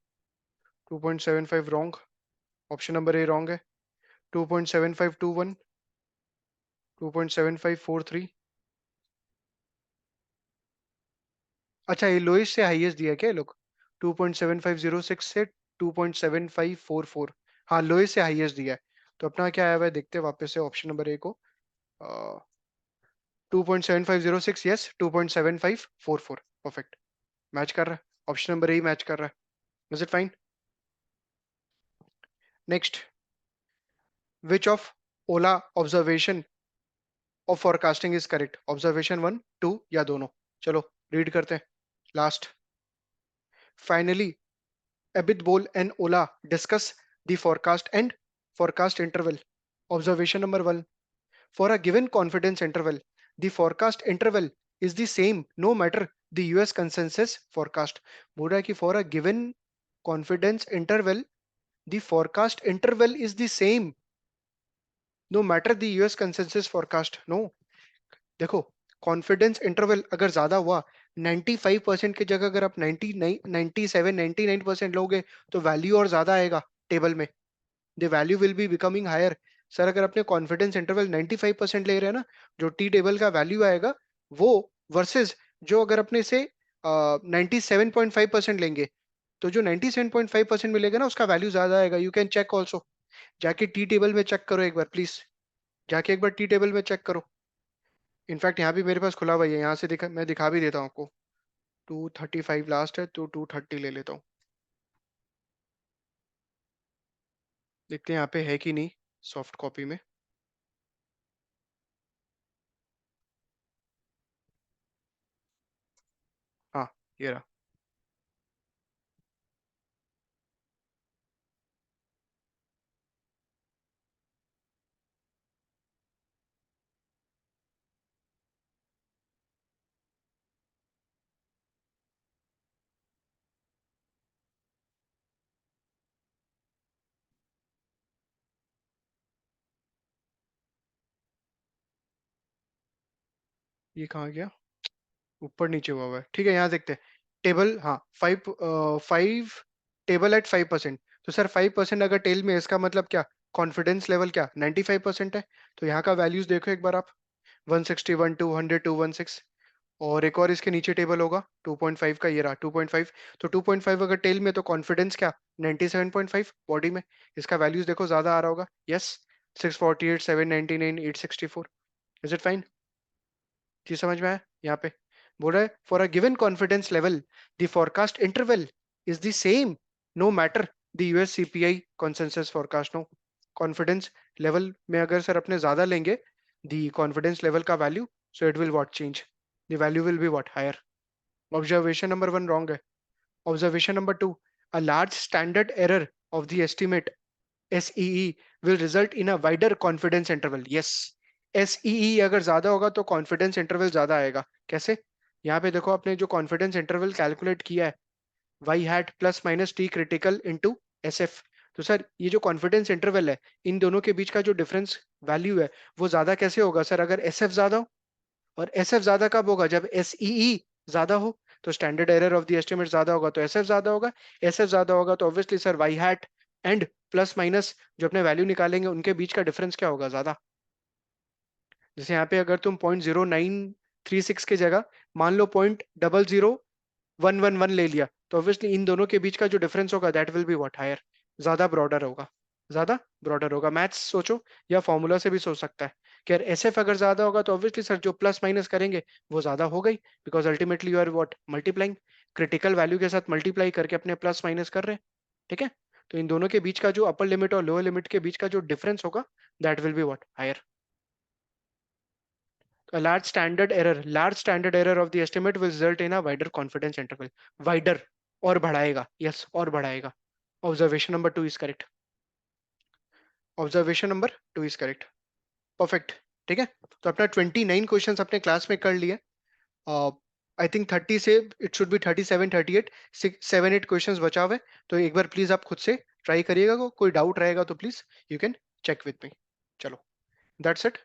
2.75 wrong. Option number A wrong है. 2.7521, 2.7543. अच्छा, ये लोएस्ट से हाईएस्ट दिया है क्या ये लोग? 2.7506 से 2.7544. हाँ, लोएस्ट से हाईएस्ट दिया है. तो अपना क्या आया हुआ है देखते हैं वापस से ऑप्शन नंबर ए को. 2.7506, यस. 2.7544, परफेक्ट. मैच कर रहा है. ऑप्शन नंबर ए मैच कर रहा है. Is it fine? Next. Which of Ola observation of forecasting is correct? Observation 1, 2 या दोनों? चलो रीड करते हैं. Last. Finally Abid Bol and Ola discuss the forecast and forecast interval. Observation number 1. For a given confidence interval, the forecast interval is the same no matter the US consensus forecast. बोल रहा है कि for a given confidence interval, the forecast interval is the same no matter the US consensus forecast. No. देखो, confidence interval अगर ज्यादा हुआ, 95% की जगह अगर आप 97 99% लोगे तो वैल्यू और ज्यादा आएगा टेबल में. The value will be becoming higher. Sir अगर अपने कॉन्फिडेंस इंटरवल 95% ले रहे हैं ना, जो टी टेबल का वैल्यू आएगा वो वर्सेस जो अगर अपने से 97.5% लेंगे, तो जो 97.5% मिलेगा ना उसका वैल्यू ज्यादा आएगा. You can check also. जाके टी टेबल में चेक करो एक बार प्लीज. जाके एक बार टी टेबल में चेक करो. इनफैक्ट यहाँ भी मेरे पास खुला हुआ है, यहाँ से मैं दिखा भी देता हूँ आपको. 235 लास्ट है तो 230 ले लेता हूँ. देखते हैं यहाँ पे है कि नहीं सॉफ्ट कॉपी में. हाँ, ये रहा. ये कहाँ गया? ऊपर नीचे हुआ हुआ है. ठीक है, यहाँ देखते हैं. टेबल, हाँ. 5 टेबल एट 5%. तो सर 5% अगर टेल में, इसका मतलब क्या? कॉन्फिडेंस लेवल क्या 95% है. तो यहाँ का वैल्यूज देखो एक बार आप. 161, 200, 216. और एक और इसके नीचे टेबल होगा 2.5 का, ये रहा 2.5. तो 2.5 अगर टेल में तो कॉन्फिडेंस क्या 97.5 बॉडी में. इसका वैल्यूज देखो ज्यादा आ रहा होगा. यस. 648, 799, 864. Is it fine? चीज समझ में आया? यहाँ पे बोल रहा है for a given confidence level the forecast interval is the same no matter the US CPI consensus forecast. No. Confidence level में अगर सर अपने ज्यादा लेंगे द कॉन्फिडेंस लेवल का value, so it will what change. The value will be what higher. Observation number 1 wrong है. Observation number 2. A large standard error of the estimate SEE will result in a wider confidence interval. Yes. SEE अगर ज्यादा होगा तो confidence interval ज्यादा आएगा. कैसे? यहाँ पे देखो, आपने जो कॉन्फिडेंस इंटरवल कैलकुलेट किया है, Y hat plus minus T critical into SF. तो सर ये जो कॉन्फिडेंस इंटरवल है, इन दोनों के बीच का जो डिफरेंस वैल्यू है वो ज्यादा कैसे होगा सर? अगर SF ज्यादा हो. और SF ज्यादा कब होगा? जब SEE ज्यादा हो. तो standard error of the estimate ज्यादा होगा तो SF ज्यादा होगा. SF ज्यादा होगा तो obviously sir Y hat and plus minus जो अपने वैल्यू निकालेंगे उनके बीच का डिफरेंस क्या होगा? ज्यादा. जैसे यहाँ पे अगर तुम 0.0936 की जगह मान लो 0.00111 ले लिया, तो ऑब्वियसली इन दोनों के बीच का जो डिफरेंस होगा that will be what higher. ज्यादा ब्रॉडर होगा. ज्यादा ब्रॉडर होगा. मैथ्स सोचो या फॉर्मूला से भी सोच सकता है कि यार SF अगर ज्यादा होगा तो ऑब्वियसली सर जो प्लस माइनस करेंगे वो ज्यादा हो गई, because ultimately you are what multiplying. Critical value के साथ मल्टीप्लाई करके अपने प्लस माइनस कर रहे हैं. ठीक है. तो इन दोनों के बीच का जो अपर लिमिट और लोअर लिमिट के बीच का जो डिफरेंस होगा that will be what higher. A large standard error of the estimate will result in a wider confidence interval. Wider. और बढ़ाएगा. Yes, और बढ़ाएगा. Observation number 2 is correct. Observation number 2 is correct. Perfect. ठीक है, तो अपना 29 questions अपने class में कर लिए। आई थिंक 30 से इट शुड बी 37 38 7 8 क्वेश्चंस बचा हुए। तो एक बार प्लीज आप खुद से ट्राई करिएगा, कोई डाउट रहेगा तो please you can check with me. चलो, दैट्स इट।